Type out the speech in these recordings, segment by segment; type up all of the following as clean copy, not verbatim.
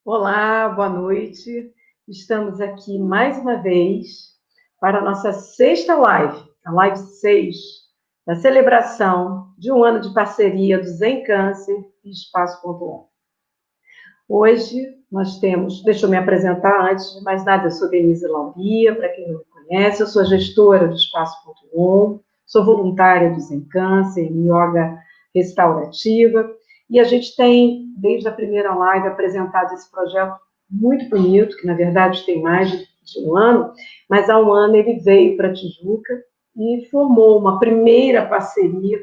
Olá, boa noite. Estamos aqui mais uma vez para a nossa sexta live, a live 6, da celebração de um ano de parceria do Zen Câncer e Espaço.on. Hoje nós temos, deixa eu me apresentar antes de mais nada, eu sou Denise Lauria, para quem não me conhece, eu sou gestora do Espaço.on, sou voluntária do Zen Câncer, em yoga restaurativa, e a gente tem, desde a primeira live, apresentado esse projeto muito bonito, que na verdade tem mais de um ano, mas há um ano ele veio para Tijuca e formou uma primeira parceria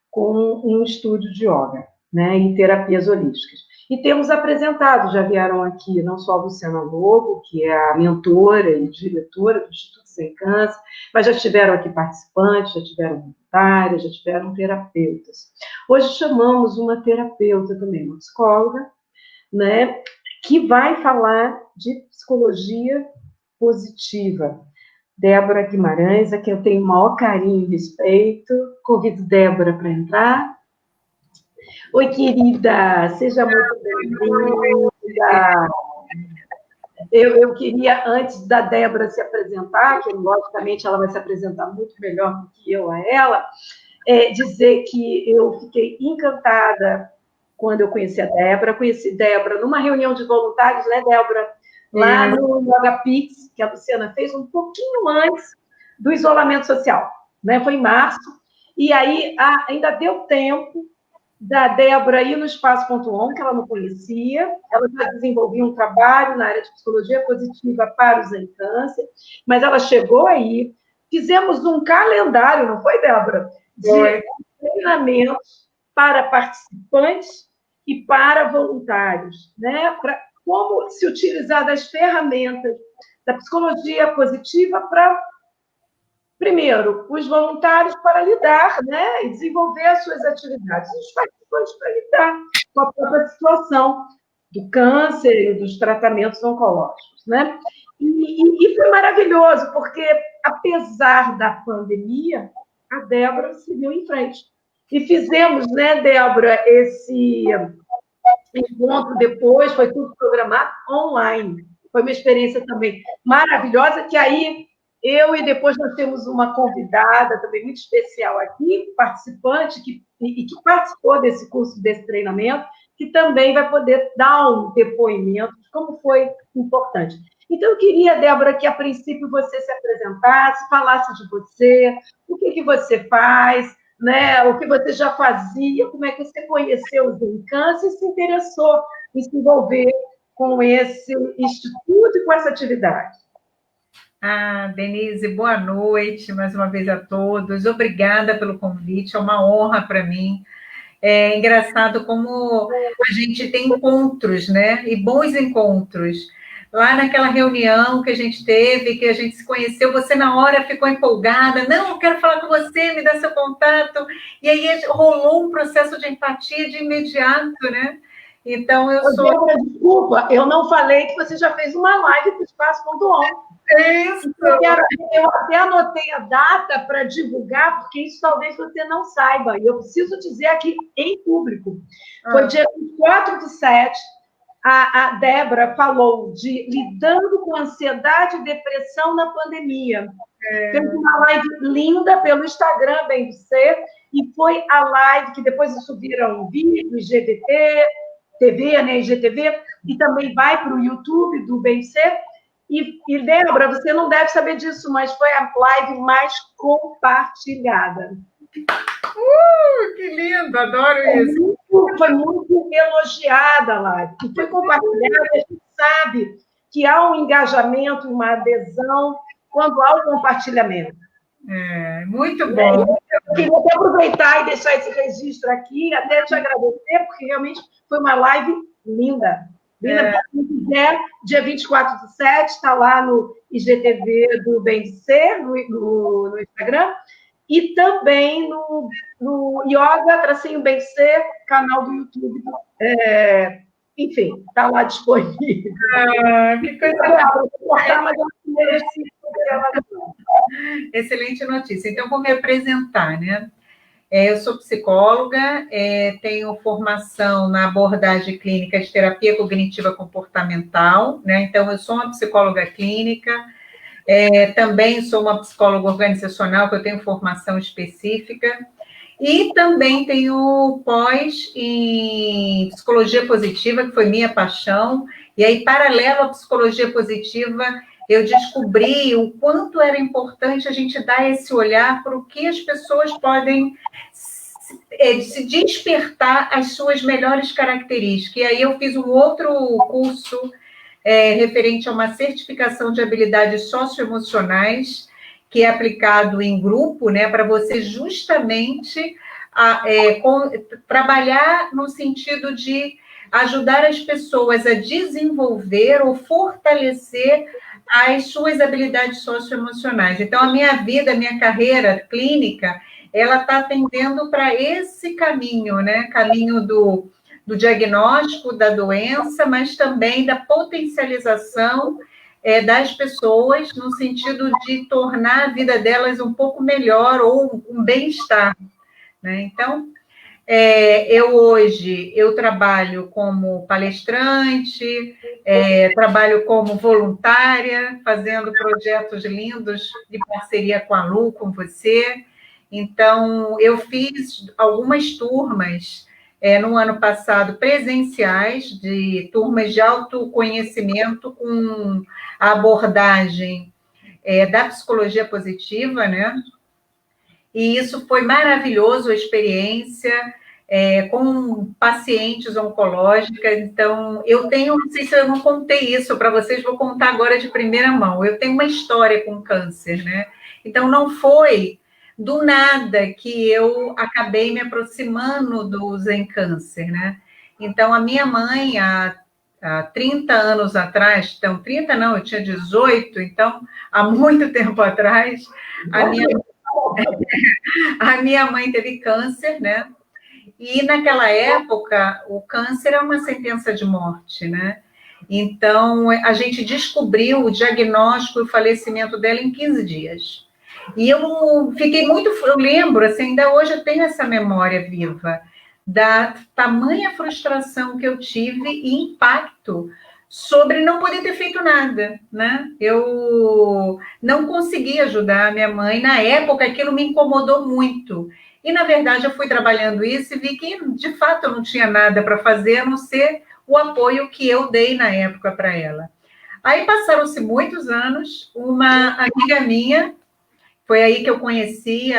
com um estúdio de yoga, né, e terapias holísticas. E temos apresentado, já vieram aqui não só a Luciana Lobo, que é a mentora e diretora do Instituto Sem Câncer, mas já tiveram aqui participantes, já tiveram voluntários, já tiveram terapeutas. Hoje chamamos uma terapeuta também, uma psicóloga, né, que vai falar de psicologia positiva. Débora Guimarães, a quem eu tenho o maior carinho e respeito. Convido Débora para entrar. Oi, querida, seja muito bem-vinda. Eu queria, antes da Débora se apresentar, que logicamente ela vai se apresentar muito melhor do que eu a ela, dizer que eu fiquei encantada quando eu conheci a Débora. Conheci Débora numa reunião de voluntários, né, Débora? Lá no Yoga Pix, que a Luciana fez um pouquinho antes do isolamento social, né? Foi em março. E aí ainda deu tempo da Débora ir no Espaço.on, que ela não conhecia. Ela já desenvolvia um trabalho na área de psicologia positiva para os Zen Câncer, mas ela chegou aí. Fizemos um calendário, não foi, Débora? De treinamentos para participantes e para voluntários, né? Para como se utilizar das ferramentas da psicologia positiva para, primeiro, os voluntários para lidar, né, e desenvolver as suas atividades, e os participantes para lidar com a própria situação do câncer e dos tratamentos oncológicos, né? E foi maravilhoso, porque, apesar da pandemia, a Débora seguiu em frente. E fizemos, né, Débora, esse encontro depois, foi tudo programado online. Foi uma experiência também maravilhosa, que aí eu e depois nós temos uma convidada também muito especial aqui, participante, que participou desse curso, desse treinamento, que também vai poder dar um depoimento de como foi importante. Então, eu queria, Débora, que a princípio você se apresentasse, falasse de você, o que você faz, né, o que você já fazia, como é que você conheceu o Zen Câncer e se interessou em se envolver com esse instituto e com essa atividade. Denise, boa noite mais uma vez a todos. Obrigada pelo convite, é uma honra para mim. É engraçado como a gente tem encontros, né? E bons encontros. Lá naquela reunião que a gente teve, que a gente se conheceu, você na hora ficou empolgada, não, eu quero falar com você, me dá seu contato. E aí rolou um processo de empatia de imediato, né? Então, eu sou... Desculpa, eu não falei que você já fez uma live para o Espaço.on. Isso! Eu até anotei a data para divulgar, porque isso talvez você não saiba, e eu preciso dizer aqui em público. Foi dia 4/7, a Débora falou de lidando com ansiedade e depressão na pandemia. Fez uma live linda pelo Instagram, Bem do Ser, e foi a live que depois subiram um vídeo, IGTV, TV, né, IGTV, e também vai para o YouTube do Bem do Ser. E, Débora, você não deve saber disso, mas foi a live mais compartilhada. Que lindo, adoro isso. Foi muito elogiada a live. E foi compartilhada, a gente sabe que há um engajamento, uma adesão quando há o compartilhamento. Muito bom. Eu queria até aproveitar e deixar esse registro aqui, até te agradecer, porque realmente foi uma live linda. Quem quiser, dia 24/7, está lá no IGTV do Bem de Ser, no Instagram, e também no Yoga-Bem de Ser, canal do YouTube. Enfim, está lá disponível. Que coisa boa. Excelente notícia. Então, vou me apresentar, né? Eu sou psicóloga, tenho formação na abordagem clínica de terapia cognitiva comportamental, né? Então, eu sou uma psicóloga clínica, também sou uma psicóloga organizacional, que eu tenho formação específica, e também tenho pós em psicologia positiva, que foi minha paixão, e aí, paralelo à psicologia positiva, eu descobri o quanto era importante a gente dar esse olhar para o que as pessoas podem se despertar as suas melhores características. E aí eu fiz um outro curso referente a uma certificação de habilidades socioemocionais, que é aplicado em grupo, né, para você justamente trabalhar no sentido de ajudar as pessoas a desenvolver ou fortalecer as suas habilidades socioemocionais. Então, a minha vida, a minha carreira clínica, ela está tendendo para esse caminho, né? Caminho do diagnóstico da doença, mas também da potencialização das pessoas, no sentido de tornar a vida delas um pouco melhor ou um bem-estar, né? Então, eu trabalho como palestrante, trabalho como voluntária, fazendo projetos lindos de parceria com a Lu, com você. Então, eu fiz algumas turmas no ano passado presenciais, de turmas de autoconhecimento com a abordagem da psicologia positiva, né? E isso foi maravilhoso, a experiência, com pacientes oncológicas. Então, eu tenho, não sei se eu não contei isso para vocês, vou contar agora de primeira mão. Eu tenho uma história com câncer, né? Então, não foi do nada que eu acabei me aproximando do Zen Câncer, né? Então, a minha mãe, há 30 anos atrás, então, 30 não, eu tinha 18, então, há muito tempo atrás, a minha mãe teve câncer, né? E naquela época, o câncer é uma sentença de morte, né? Então, a gente descobriu o diagnóstico e o falecimento dela em 15 dias. E eu fiquei muito... Eu lembro, assim, ainda hoje eu tenho essa memória viva da tamanha frustração que eu tive e impacto sobre não poder ter feito nada, né? Eu não consegui ajudar a minha mãe. Na época, aquilo me incomodou muito. E, na verdade, eu fui trabalhando isso e vi que, de fato, eu não tinha nada para fazer, a não ser o apoio que eu dei na época para ela. Aí passaram-se muitos anos, uma amiga minha, foi aí que eu conheci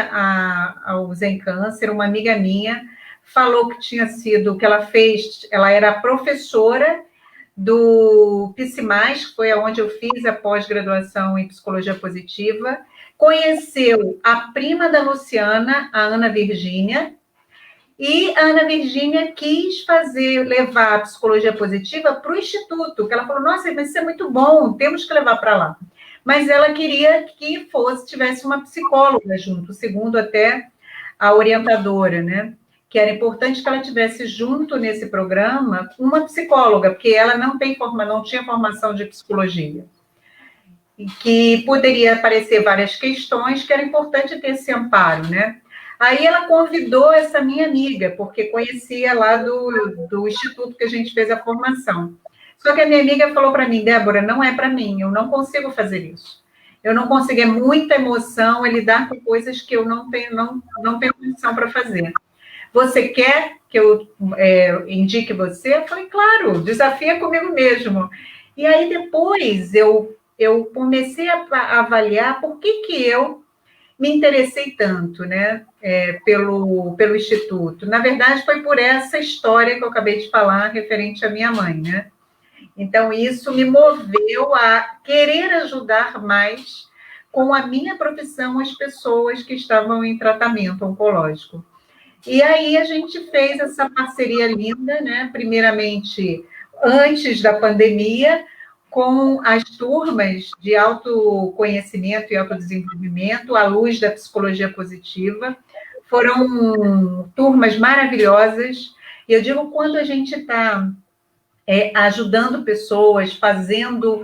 o Zen Câncer, uma amiga minha falou que tinha sido, que ela fez, ela era professora do PSIMAS, que foi onde eu fiz a pós-graduação em psicologia positiva, conheceu a prima da Luciana, a Ana Virgínia, e a Ana Virgínia quis levar a psicologia positiva para o Instituto, que ela falou, nossa, mas isso é muito bom, temos que levar para lá. Mas ela queria que tivesse uma psicóloga junto, segundo até a orientadora, né? Que era importante que ela tivesse junto nesse programa uma psicóloga, porque ela não tinha formação de psicologia. E que poderia aparecer várias questões que era importante ter esse amparo, né? Aí ela convidou essa minha amiga, porque conhecia lá do instituto que a gente fez a formação. Só que a minha amiga falou para mim, Débora, não é para mim, eu não consigo fazer isso. Eu não consigo, é muita emoção, é lidar com coisas que eu não tenho condição para fazer. Você quer que eu indique você? Eu falei, claro, desafia comigo mesmo. E aí depois eu comecei a avaliar por que eu me interessei tanto, né, pelo Instituto. Na verdade, foi por essa história que eu acabei de falar, referente à minha mãe, né? Então, isso me moveu a querer ajudar mais com a minha profissão as pessoas que estavam em tratamento oncológico. E aí a gente fez essa parceria linda, né? Primeiramente, antes da pandemia, com as turmas de autoconhecimento e autodesenvolvimento, à luz da psicologia positiva. Foram turmas maravilhosas. E eu digo, quando a gente está ajudando pessoas, fazendo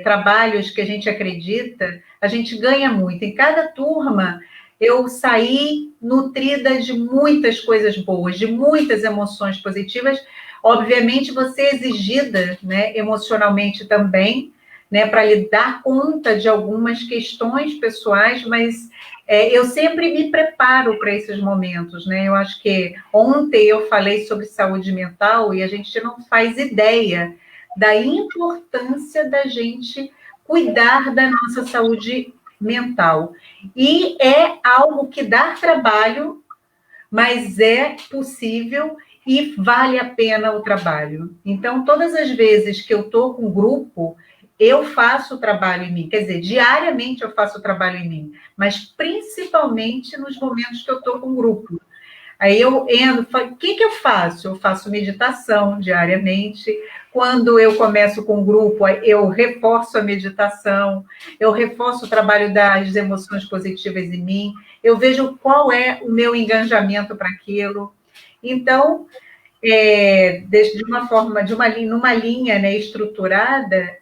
trabalhos que a gente acredita, a gente ganha muito. Em cada turma, eu saí nutrida de muitas coisas boas, de muitas emoções positivas. Obviamente, você é exigida, né, emocionalmente também, né, para lhe dar conta de algumas questões pessoais, mas eu sempre me preparo para esses momentos, né? Eu acho que ontem eu falei sobre saúde mental e a gente não faz ideia da importância da gente cuidar da nossa saúde mental. E é algo que dá trabalho, mas é possível e vale a pena o trabalho. Então, todas as vezes que eu estou com um grupo, eu faço o trabalho em mim. Quer dizer, diariamente eu faço o trabalho em mim, mas principalmente nos momentos que eu estou com um grupo. Aí eu entro, o que eu faço? Eu faço meditação diariamente. Quando eu começo com um grupo, eu reforço a meditação, eu reforço o trabalho das emoções positivas em mim, eu vejo qual é o meu engajamento para aquilo. Então, de uma forma, numa linha, né, estruturada,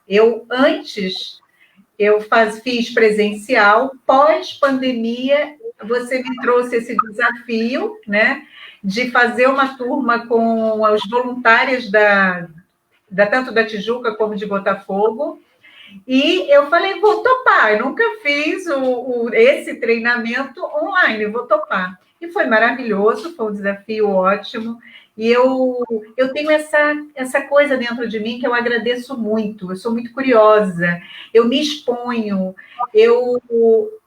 fiz presencial, pós-pandemia, você me trouxe esse desafio, né, de fazer uma turma com os voluntários tanto da Tijuca como de Botafogo, e eu falei, vou topar, eu nunca fiz esse treinamento online, vou topar. E foi maravilhoso, foi um desafio ótimo, e eu tenho essa coisa dentro de mim que eu agradeço muito, eu sou muito curiosa, eu me exponho, eu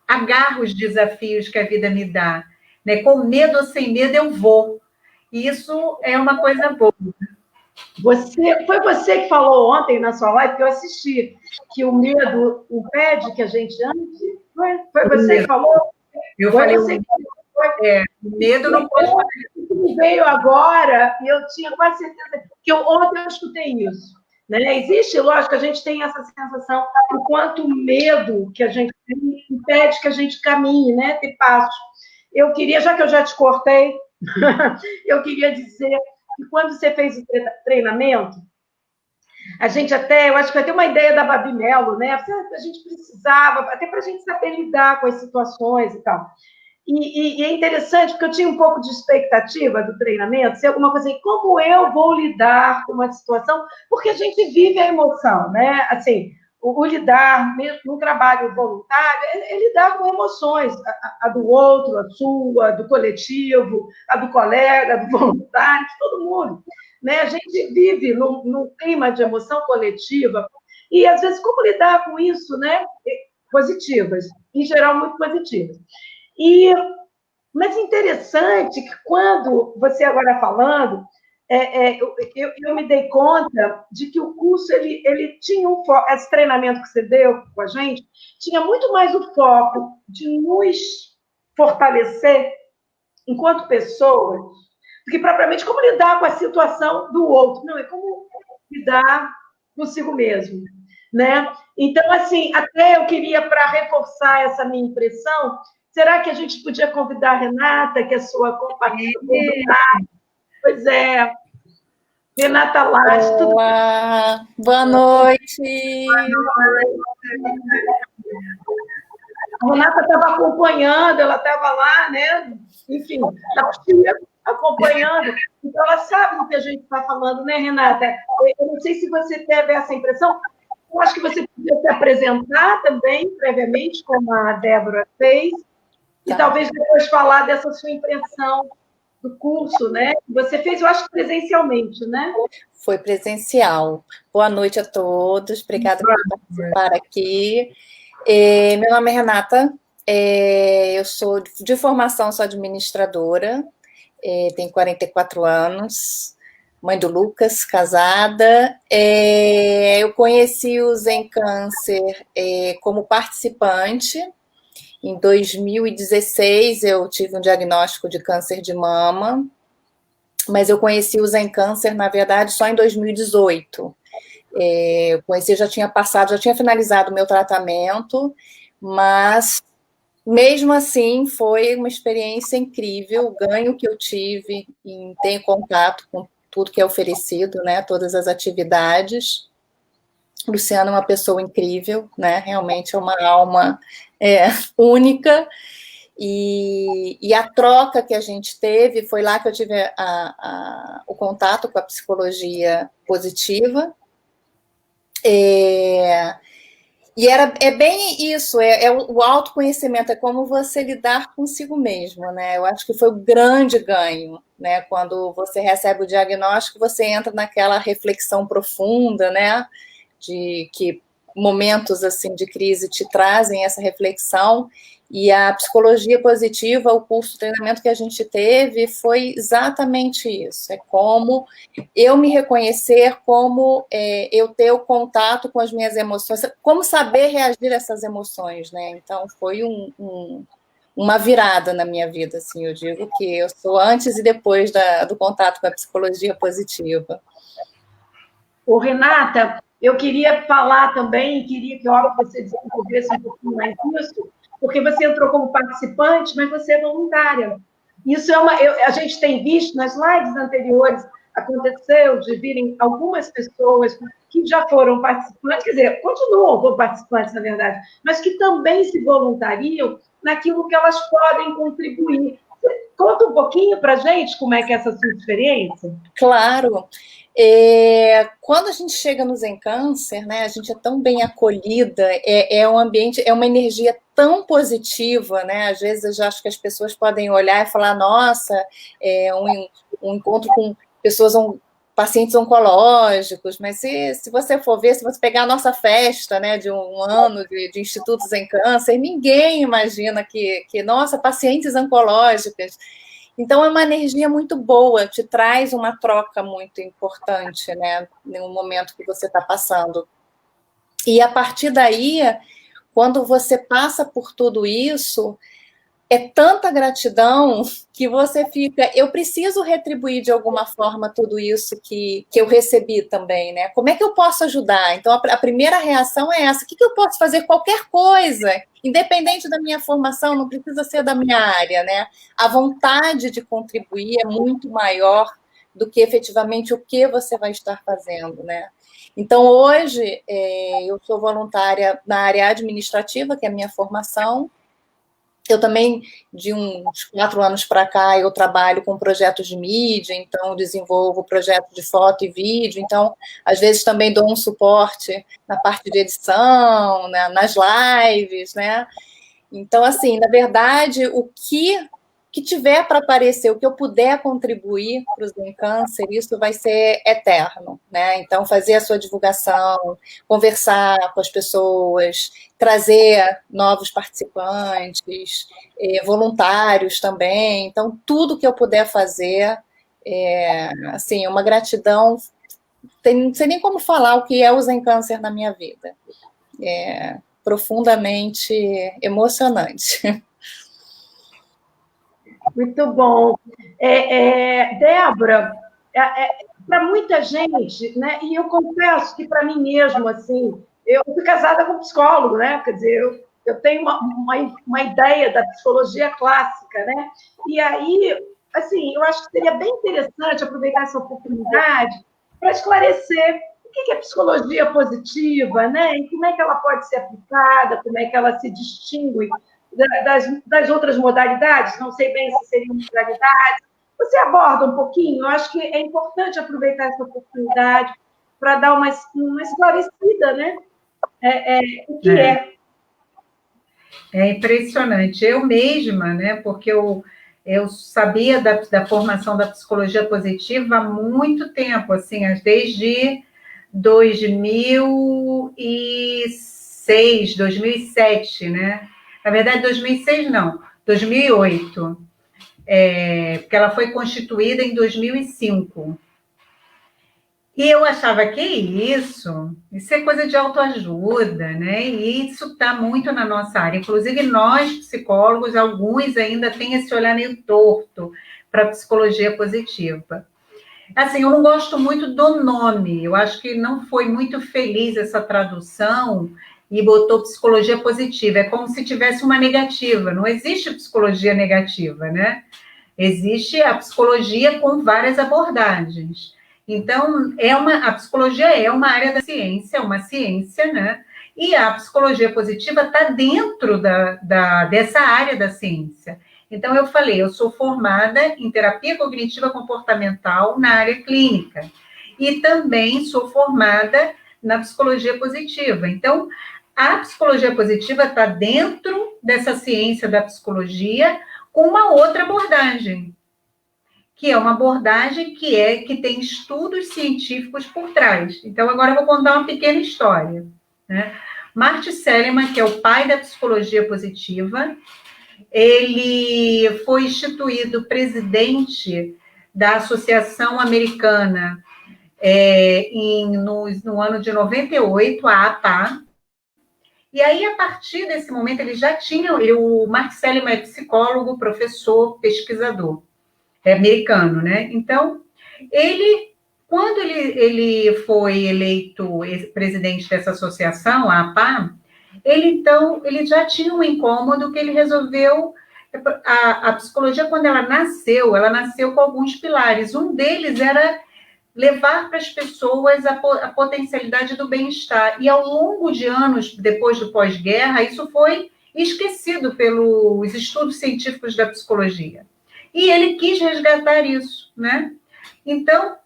agarro os desafios que a vida me dá, né? Com medo ou sem medo eu vou, e isso é uma coisa boa. Foi você que falou ontem na sua live, que eu assisti, que o medo impede que a gente ande? Foi você que falou? Eu foi falei, você que medo não pode fazer. Me veio agora, e eu tinha quase certeza, que ontem eu escutei isso. Né? Existe, lógico, a gente tem essa sensação, o quanto medo que a gente tem impede que a gente caminhe, né? Ter passos. Eu queria, já que eu já te cortei, eu queria dizer que quando você fez o treinamento, a gente até, eu acho que até uma ideia da Babi Mello, né? A gente precisava, até para a gente saber lidar com as situações e tal. E é interessante, porque eu tinha um pouco de expectativa do treinamento, ser alguma coisa assim, como eu vou lidar com uma situação, porque a gente vive a emoção, né? Assim, o lidar, mesmo no trabalho voluntário, é lidar com emoções, a do outro, a sua, a do coletivo, a do colega, a do voluntário, de todo mundo. Né? A gente vive num clima de emoção coletiva, e às vezes como lidar com isso, né? Positivas, em geral muito positivas. Mas interessante que quando você agora falando, eu me dei conta de que o curso ele tinha um foco, esse treinamento que você deu com a gente, tinha muito mais o foco de nos fortalecer enquanto pessoas, do que propriamente como lidar com a situação do outro. Não, é como lidar consigo mesmo. Né? Então, assim, até eu queria, para reforçar essa minha impressão, será que a gente podia convidar a Renata, que é sua companheira? Pois é. Renata Lage. Olá, boa noite. A Renata estava acompanhando, ela estava lá, né? Enfim, acompanhando. Então, ela sabe do que a gente está falando, né, Renata? Eu não sei se você teve essa impressão. Eu acho que você podia se apresentar também, previamente, como a Débora fez, e talvez depois falar dessa sua impressão do curso, né? Você fez, eu acho, presencialmente, né? Foi presencial. Boa noite a todos, obrigada por participar aqui. Meu nome é Renata, eu sou de formação, sou administradora, tenho 44 anos, mãe do Lucas, casada. Eu conheci o Zen Câncer como participante. Em 2016, eu tive um diagnóstico de câncer de mama, mas eu conheci o Zen Câncer, na verdade, só em 2018. Eu conheci, já tinha finalizado o meu tratamento, mas, mesmo assim, foi uma experiência incrível, o ganho que eu tive em ter contato com tudo que é oferecido, né, todas as atividades. Luciano é uma pessoa incrível, né, realmente é uma alma única. E a troca que a gente teve, foi lá que eu tive o contato com a psicologia positiva. É bem isso, o autoconhecimento, é como você lidar consigo mesmo, né? Eu acho que foi o grande ganho, né? Quando você recebe o diagnóstico, você entra naquela reflexão profunda, né? De que momentos assim de crise te trazem essa reflexão. E a psicologia positiva, o curso de treinamento que a gente teve, foi exatamente isso. É como eu me reconhecer, como eu ter o contato com as minhas emoções, como saber reagir a essas emoções, né? Então, foi uma virada na minha vida, assim, eu digo que eu sou antes e depois do contato com a psicologia positiva. Ô, Renata, eu queria falar também, queria que você desenvolvesse um pouquinho mais isso, porque você entrou como participante, mas você é voluntária. Isso a gente tem visto nas lives anteriores, aconteceu de virem algumas pessoas que já foram participantes, quer dizer, continuam como participantes, na verdade, mas que também se voluntariam naquilo que elas podem contribuir. Conta um pouquinho para a gente como é que é essa sua experiência. Claro. Quando a gente chega no Zen Câncer, né, a gente é tão bem acolhida, um ambiente, é uma energia tão positiva, né? Às vezes eu já acho que as pessoas podem olhar e falar, nossa, um encontro com pessoas, pacientes oncológicos, mas se você for ver, se você pegar a nossa festa, né, de um ano de institutos em câncer, ninguém imagina que nossa, pacientes oncológicas. Então, é uma energia muito boa, te traz uma troca muito importante, né, no momento que você está passando. E a partir daí, quando você passa por tudo isso, é tanta gratidão que você fica, eu preciso retribuir de alguma forma tudo isso que eu recebi também, né? Como é que eu posso ajudar? Então, a primeira reação é essa, o que eu posso fazer? Qualquer coisa, independente da minha formação, não precisa ser da minha área, né? A vontade de contribuir é muito maior do que efetivamente o que você vai estar fazendo, né? Então, hoje, eu sou voluntária na área administrativa, que é a minha formação. Eu também, de uns 4 anos para cá, eu trabalho com projetos de mídia, então desenvolvo projetos de foto e vídeo, então, às vezes também dou um suporte na parte de edição, né, nas lives, né? Então, assim, na verdade, o que tiver para aparecer, o que eu puder contribuir para o Zen Câncer, isso vai ser eterno, né? Então, fazer a sua divulgação, conversar com as pessoas, trazer novos participantes, voluntários também. Então, tudo que eu puder fazer, assim, uma gratidão, não sei nem como falar o que é o Zen Câncer na minha vida. É profundamente emocionante. Muito bom. Débora, para muita gente, né, e eu confesso que para mim mesmo, assim, eu fui casada com um psicólogo, né? Quer dizer, eu tenho uma ideia da psicologia clássica, né? E aí, assim, eu acho que seria bem interessante aproveitar essa oportunidade para esclarecer o que é psicologia positiva, né? E como é que ela pode ser aplicada, como é que ela se distingue das outras modalidades, não sei bem se seriam modalidades. Você aborda um pouquinho? Eu acho que é importante aproveitar essa oportunidade para dar uma esclarecida, né? O que é. É impressionante. Eu mesma, né? Porque eu sabia da formação da psicologia positiva há muito tempo, assim, desde 2006, 2007, né? Na verdade, 2006 não, 2008, porque ela foi constituída em 2005. E eu achava que isso é coisa de autoajuda, né? E isso está muito na nossa área. Inclusive, nós, psicólogos, alguns ainda têm esse olhar meio torto para a psicologia positiva. Assim, eu não gosto muito do nome, eu acho que não foi muito feliz essa tradução e botou psicologia positiva. É como se tivesse uma negativa, não existe psicologia negativa, né? Existe a psicologia com várias abordagens. Então, a psicologia é uma área da ciência, uma ciência, né? E a psicologia positiva está dentro dessa área da ciência. Então, eu falei, eu sou formada em terapia cognitiva comportamental na área clínica. E também sou formada na psicologia positiva. Então, a psicologia positiva está dentro dessa ciência da psicologia com uma outra abordagem, que é uma abordagem que tem estudos científicos por trás. Então, agora eu vou contar uma pequena história, né? Martin Seligman, que é o pai da psicologia positiva, ele foi instituído presidente da Associação Americana no ano de 98, a APA. E aí, a partir desse momento, ele já tinha... O Martin Seligman é psicólogo, professor, pesquisador. É americano, né? Então, quando ele foi eleito presidente dessa associação, a APA, ele já tinha um incômodo que ele resolveu... A psicologia, quando ela nasceu com alguns pilares. Um deles era levar para as pessoas a potencialidade do bem-estar. E ao longo de anos, depois do pós-guerra, isso foi esquecido pelos estudos científicos da psicologia. E ele quis resgatar isso, né? Então,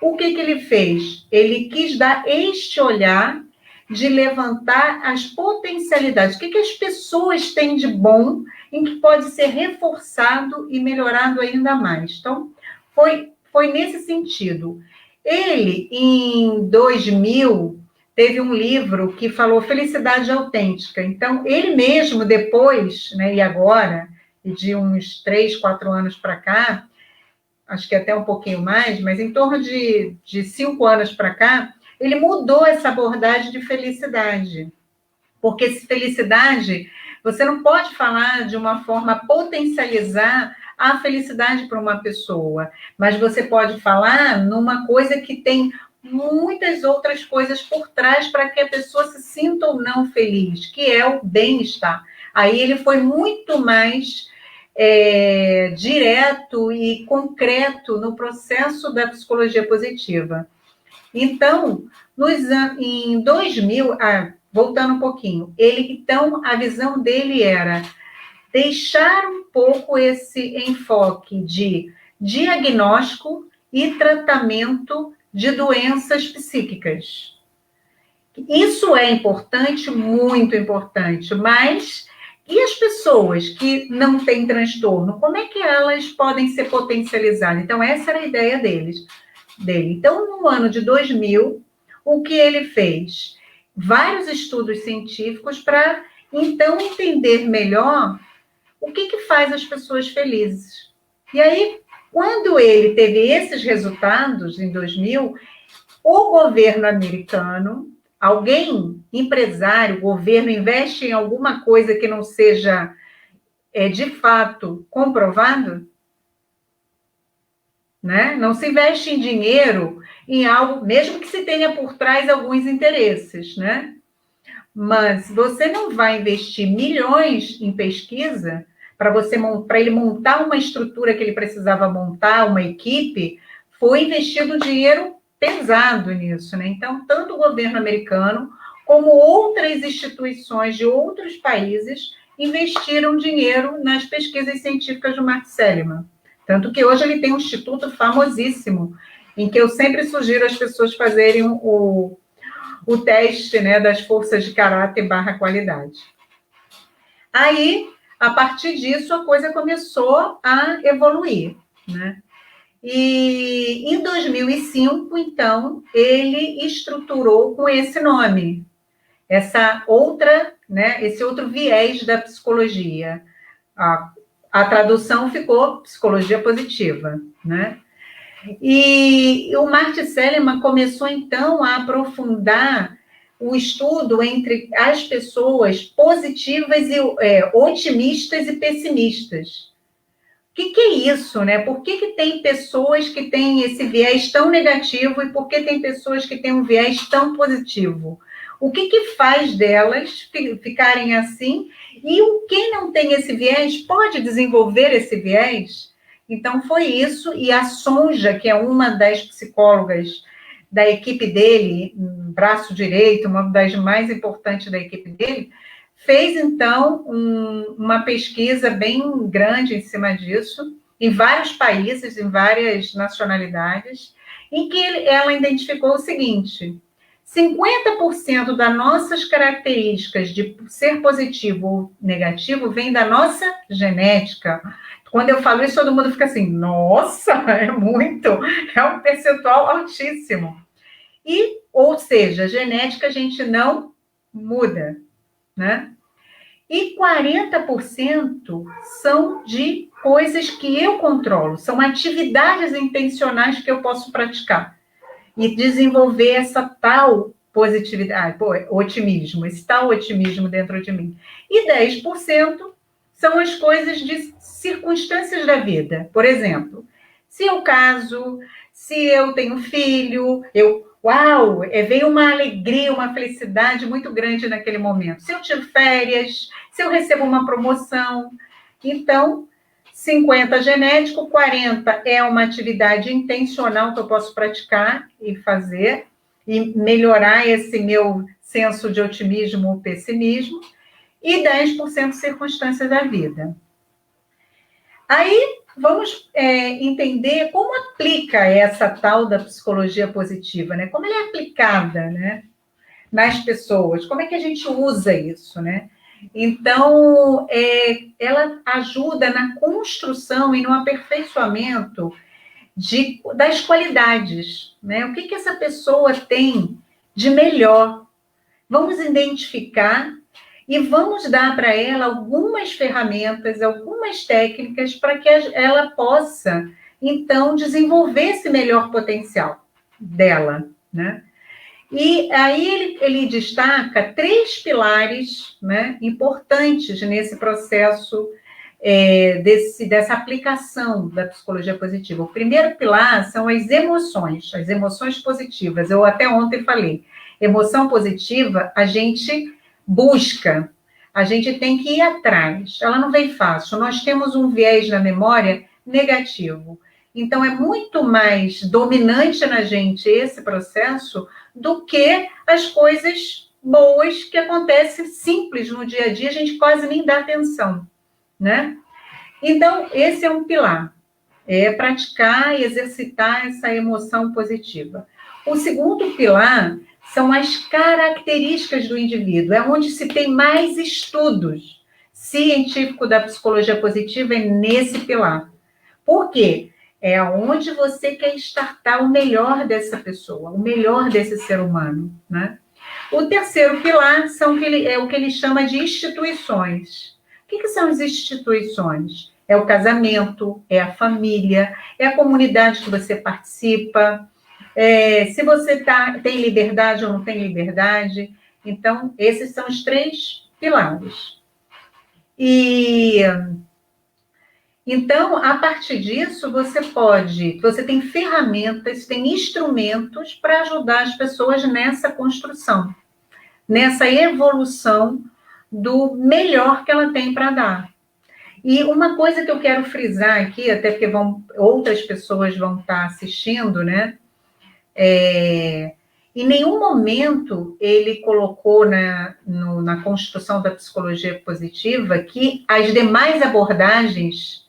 o que ele fez? Ele quis dar este olhar de levantar as potencialidades. O que as pessoas têm de bom em que pode ser reforçado e melhorado ainda mais. Então, foi nesse sentido. Ele, em 2000, teve um livro que falou Felicidade Autêntica. Então, ele mesmo, depois, né, e agora, de uns 3, 4 anos para cá, acho que até um pouquinho mais, mas em torno de 5 anos para cá, ele mudou essa abordagem de felicidade. Porque felicidade, você não pode falar de uma forma a potencializar a felicidade para uma pessoa, mas você pode falar numa coisa que tem muitas outras coisas por trás para que a pessoa se sinta ou não feliz, que é o bem-estar. Aí ele foi muito mais direto e concreto no processo da psicologia positiva. Então, em 2000, voltando um pouquinho, então, a visão dele era deixar um pouco esse enfoque de diagnóstico e tratamento de doenças psíquicas. Isso é importante, muito importante, mas e as pessoas que não têm transtorno, como é que elas podem ser potencializadas? Então, essa era a ideia dele. Então, no ano de 2000, o que ele fez? Vários estudos científicos para, então, entender melhor o que faz as pessoas felizes. E aí, quando ele teve esses resultados, em 2000, o governo americano, empresário, governo, investe em alguma coisa que não seja, de fato, comprovado, né? Não se investe em dinheiro em algo, mesmo que se tenha por trás alguns interesses, né? Mas você não vai investir milhões em pesquisa para ele montar uma estrutura que ele precisava montar, uma equipe, foi investido dinheiro pesado nisso, né? Então, tanto o governo americano como outras instituições de outros países investiram dinheiro nas pesquisas científicas do Martin Seligman. Tanto que hoje ele tem um instituto famosíssimo, em que eu sempre sugiro as pessoas fazerem o teste, né, das forças de caráter / qualidade. Aí, a partir disso, a coisa começou a evoluir, né? E em 2005, então, ele estruturou com esse nome, esse outro viés da psicologia. A tradução ficou psicologia positiva, né? E o Martin Seligman começou, então, a aprofundar o estudo entre as pessoas positivas e otimistas e pessimistas. O que é isso, né? Por que tem pessoas que têm esse viés tão negativo e por que tem pessoas que têm um viés tão positivo? O que faz delas ficarem assim? E quem não tem esse viés pode desenvolver esse viés? Então, foi isso. E a Sonja, que é uma das psicólogas da equipe dele, braço direito, uma das mais importantes da equipe dele, fez, então, uma pesquisa bem grande em cima disso, em vários países, em várias nacionalidades, em que ela identificou o seguinte: 50% das nossas características de ser positivo ou negativo vem da nossa genética. Quando eu falo isso, todo mundo fica assim, nossa, é muito, é um percentual altíssimo. Ou seja, genética a gente não muda, né? E 40% são de coisas que eu controlo, são atividades intencionais que eu posso praticar e desenvolver essa tal positividade, otimismo, esse tal otimismo dentro de mim. E 10% são as coisas de circunstâncias da vida. Por exemplo, se eu caso, se eu tenho filho, vem uma alegria, uma felicidade muito grande naquele momento. Se eu tiro férias, se eu recebo uma promoção. Então, 50 genético, 40 é uma atividade intencional que eu posso praticar e fazer, e melhorar esse meu senso de otimismo ou pessimismo, e 10% circunstâncias da vida. Aí, vamos entender como aplica essa tal da psicologia positiva, né? Como ela é aplicada, né, nas pessoas, como é que a gente usa isso, né? Então, ela ajuda na construção e no aperfeiçoamento das qualidades, né? O que essa pessoa tem de melhor? Vamos identificar e vamos dar para ela algumas ferramentas, algumas técnicas para que ela possa, então, desenvolver esse melhor potencial dela, né? E aí ele destaca 3 pilares, né, importantes nesse processo dessa aplicação da psicologia positiva. O primeiro pilar são as emoções positivas. Eu até ontem falei, emoção positiva a gente busca, a gente tem que ir atrás, ela não vem fácil. Nós temos um viés na memória negativo. Então, é muito mais dominante na gente esse processo do que as coisas boas que acontecem simples no dia a dia, a gente quase nem dá atenção, né? Então, esse é um pilar, praticar e exercitar essa emoção positiva. O segundo pilar são as características do indivíduo, é onde se tem mais estudos científicos da psicologia positiva, é nesse pilar. Por quê? É onde você quer estartar o melhor dessa pessoa, o melhor desse ser humano, né? O terceiro pilar é o que ele chama de instituições. O que são as instituições? É o casamento, é a família, é a comunidade que você participa, se você tem liberdade ou não tem liberdade. Então, esses são os 3 pilares. Então, a partir disso, você tem ferramentas, tem instrumentos para ajudar as pessoas nessa construção, nessa evolução do melhor que ela tem para dar. E uma coisa que eu quero frisar aqui, até porque outras pessoas vão estar assistindo, né? Em nenhum momento ele colocou na construção da psicologia positiva que as demais abordagens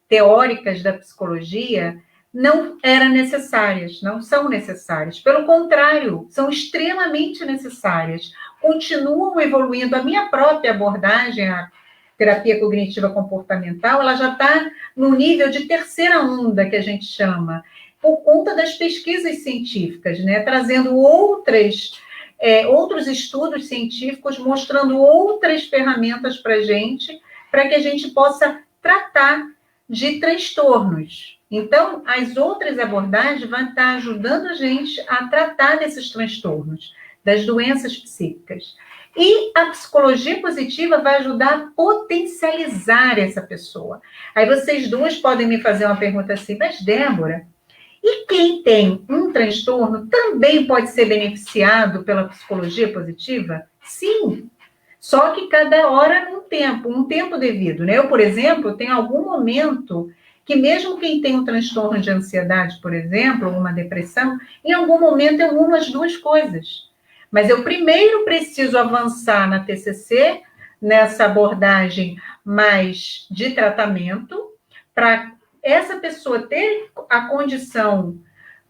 teóricas da psicologia não eram necessárias, não são necessárias. Pelo contrário, são extremamente necessárias. Continuam evoluindo. A minha própria abordagem, a terapia cognitiva comportamental, ela já está no nível de terceira onda, que a gente chama, por conta das pesquisas científicas, né? Trazendo outros estudos científicos, mostrando outras ferramentas para que a gente possa tratar de transtornos. Então, as outras abordagens vão estar ajudando a gente a tratar desses transtornos, das doenças psíquicas. E a psicologia positiva vai ajudar a potencializar essa pessoa. Aí vocês duas podem me fazer uma pergunta assim, mas Débora, e quem tem um transtorno também pode ser beneficiado pela psicologia positiva? Sim. Só que cada hora um tempo devido, né? Eu, por exemplo, tenho algum momento que mesmo quem tem um transtorno de ansiedade, por exemplo, ou uma depressão, em algum momento eu uno as duas coisas. Mas eu primeiro preciso avançar na TCC, nessa abordagem mais de tratamento, para essa pessoa ter a condição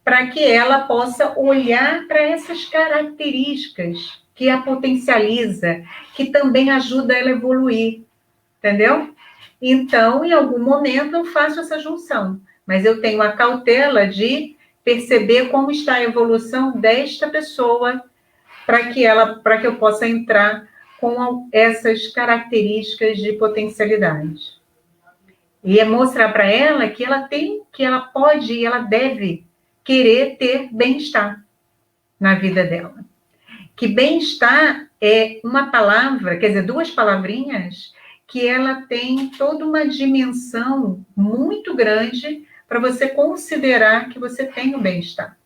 para que ela possa olhar para essas características que a potencializa, que também ajuda ela a evoluir, entendeu? Então, em algum momento, eu faço essa junção, mas eu tenho a cautela de perceber como está a evolução desta pessoa para que eu possa entrar com essas características de potencialidade. E é mostrar para ela que ela tem, que ela pode e ela deve querer ter bem-estar na vida dela. Que bem-estar é uma palavra, quer dizer, duas palavrinhas, que ela tem toda uma dimensão muito grande para você considerar que você tem o bem-estar.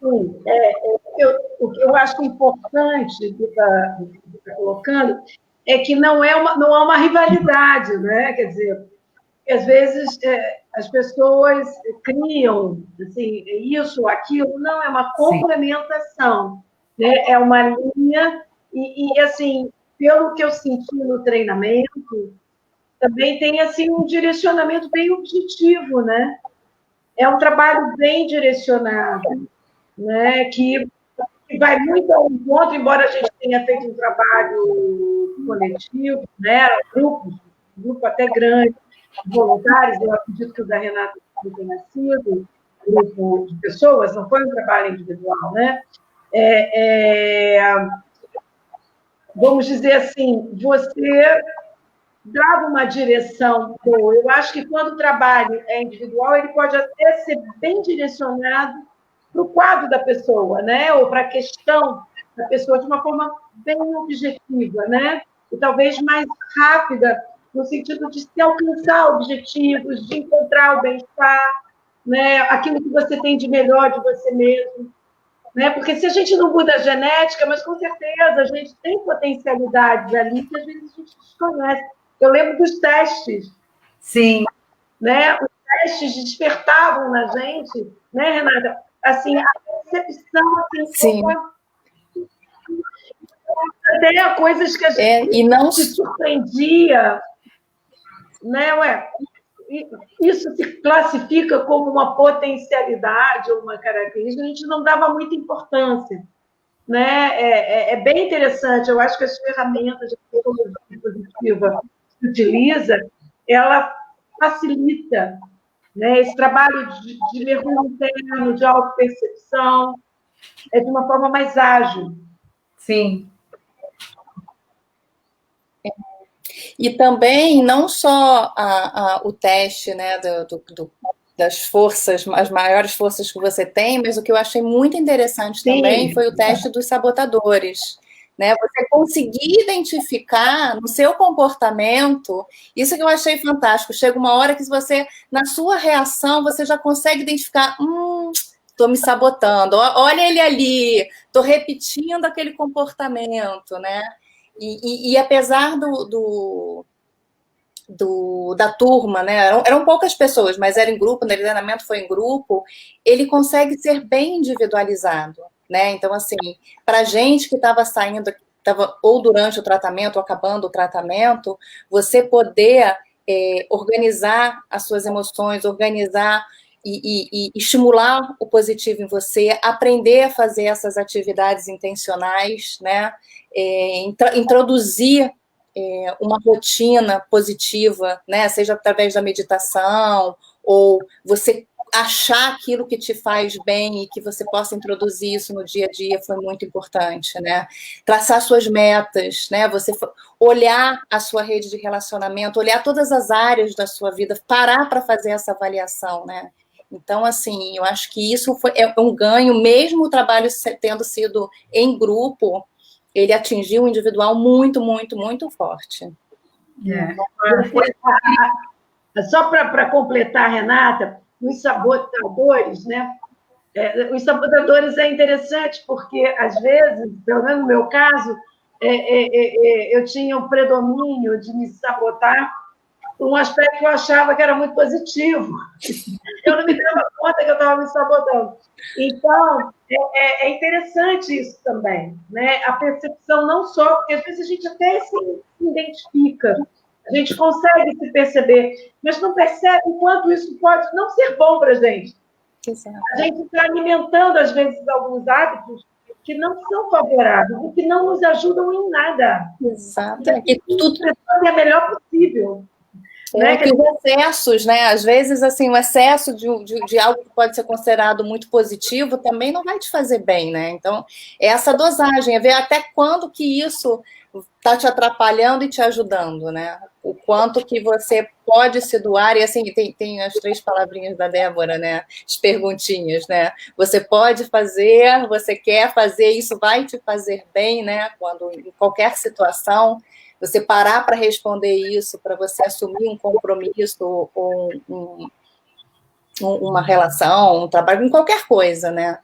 Sim, o que eu acho importante do que está colocando é que não há uma rivalidade, né? Quer dizer, às vezes as pessoas criam assim, isso, aquilo, não, é uma complementação, né? É uma linha, assim, pelo que eu senti no treinamento, também tem assim, um direcionamento bem objetivo, né? É um trabalho bem direcionado, né? Que vai muito ao encontro, embora a gente tenha feito um trabalho coletivo, né? Grupo até grande, voluntários, eu acredito que o da Renata não tenha sido, grupo de pessoas, não foi um trabalho individual, né? Vamos dizer assim, você dava uma direção boa. Eu acho que quando o trabalho é individual, ele pode até ser bem direcionado para o quadro da pessoa, né? Ou para a questão da pessoa de uma forma bem objetiva, né? E talvez mais rápida, no sentido de se alcançar objetivos, de encontrar o bem-estar, né? Aquilo que você tem de melhor de você mesmo. Né? Porque se a gente não muda a genética, mas com certeza a gente tem potencialidades ali que às vezes a gente desconhece. Eu lembro dos testes. Sim. Né? Os testes despertavam na gente, né, Renata? Assim, a percepção, assim, Sim. Até coisas que a gente se surpreendia, né? Isso se classifica como uma potencialidade ou uma característica, a gente não dava muita importância. Né? É bem interessante, eu acho que as ferramentas de psicologia positiva que se utiliza, ela facilita, né? Esse trabalho de mergulho interno, de autopercepção, de uma forma mais ágil. Sim. E também, não só o teste, né, das forças, as maiores forças que você tem, mas o que eu achei muito interessante também foi o teste dos sabotadores. Né? Você conseguir identificar no seu comportamento, isso que eu achei fantástico. Chega uma hora que você, na sua reação, você já consegue identificar, estou me sabotando, olha ele ali, estou repetindo aquele comportamento, né? E apesar da turma, né? Eram poucas pessoas, mas era em grupo, no treinamento foi em grupo, ele consegue ser bem individualizado, né? Então, assim, para a gente que estava saindo, ou durante o tratamento, ou acabando o tratamento, você poder organizar as suas emoções, organizar e estimular o positivo em você, aprender a fazer essas atividades intencionais, né? Introduzir uma rotina positiva, né? Seja através da meditação, ou você achar aquilo que te faz bem e que você possa introduzir isso no dia a dia foi muito importante, né? Traçar suas metas, né? Você olhar a sua rede de relacionamento, olhar todas as áreas da sua vida, parar para fazer essa avaliação, né? Então, assim, eu acho que isso é um ganho, mesmo o trabalho tendo sido em grupo, ele atingiu o individual muito, muito, muito forte. Só para completar, Renata, os sabotadores, né? Os sabotadores é interessante porque, às vezes, pelo menos no meu caso, eu tinha um predomínio de me sabotar por um aspecto que eu achava que era muito positivo. Eu não me dava conta que eu estava me sabotando. Então, é interessante isso também, né? A percepção não só, porque às vezes a gente até se identifica, a gente consegue se perceber, mas não percebe o quanto isso pode não ser bom para a gente. Exato. A gente está alimentando, às vezes, alguns hábitos que não são favoráveis e que não nos ajudam em nada. Exato. Que tudo é a melhor possível. Né? Que os excessos, né? Às vezes, assim, o excesso de algo que pode ser considerado muito positivo também não vai te fazer bem, né? Então, essa dosagem, é ver até quando que isso está te atrapalhando e te ajudando, né? O quanto que você pode se doar, e assim, tem as 3 palavrinhas da Débora, né? As perguntinhas, né? Você pode fazer, você quer fazer, isso vai te fazer bem, né? Quando, em qualquer situação, você parar para responder isso, para você assumir um compromisso ou uma relação, um trabalho, em qualquer coisa, né?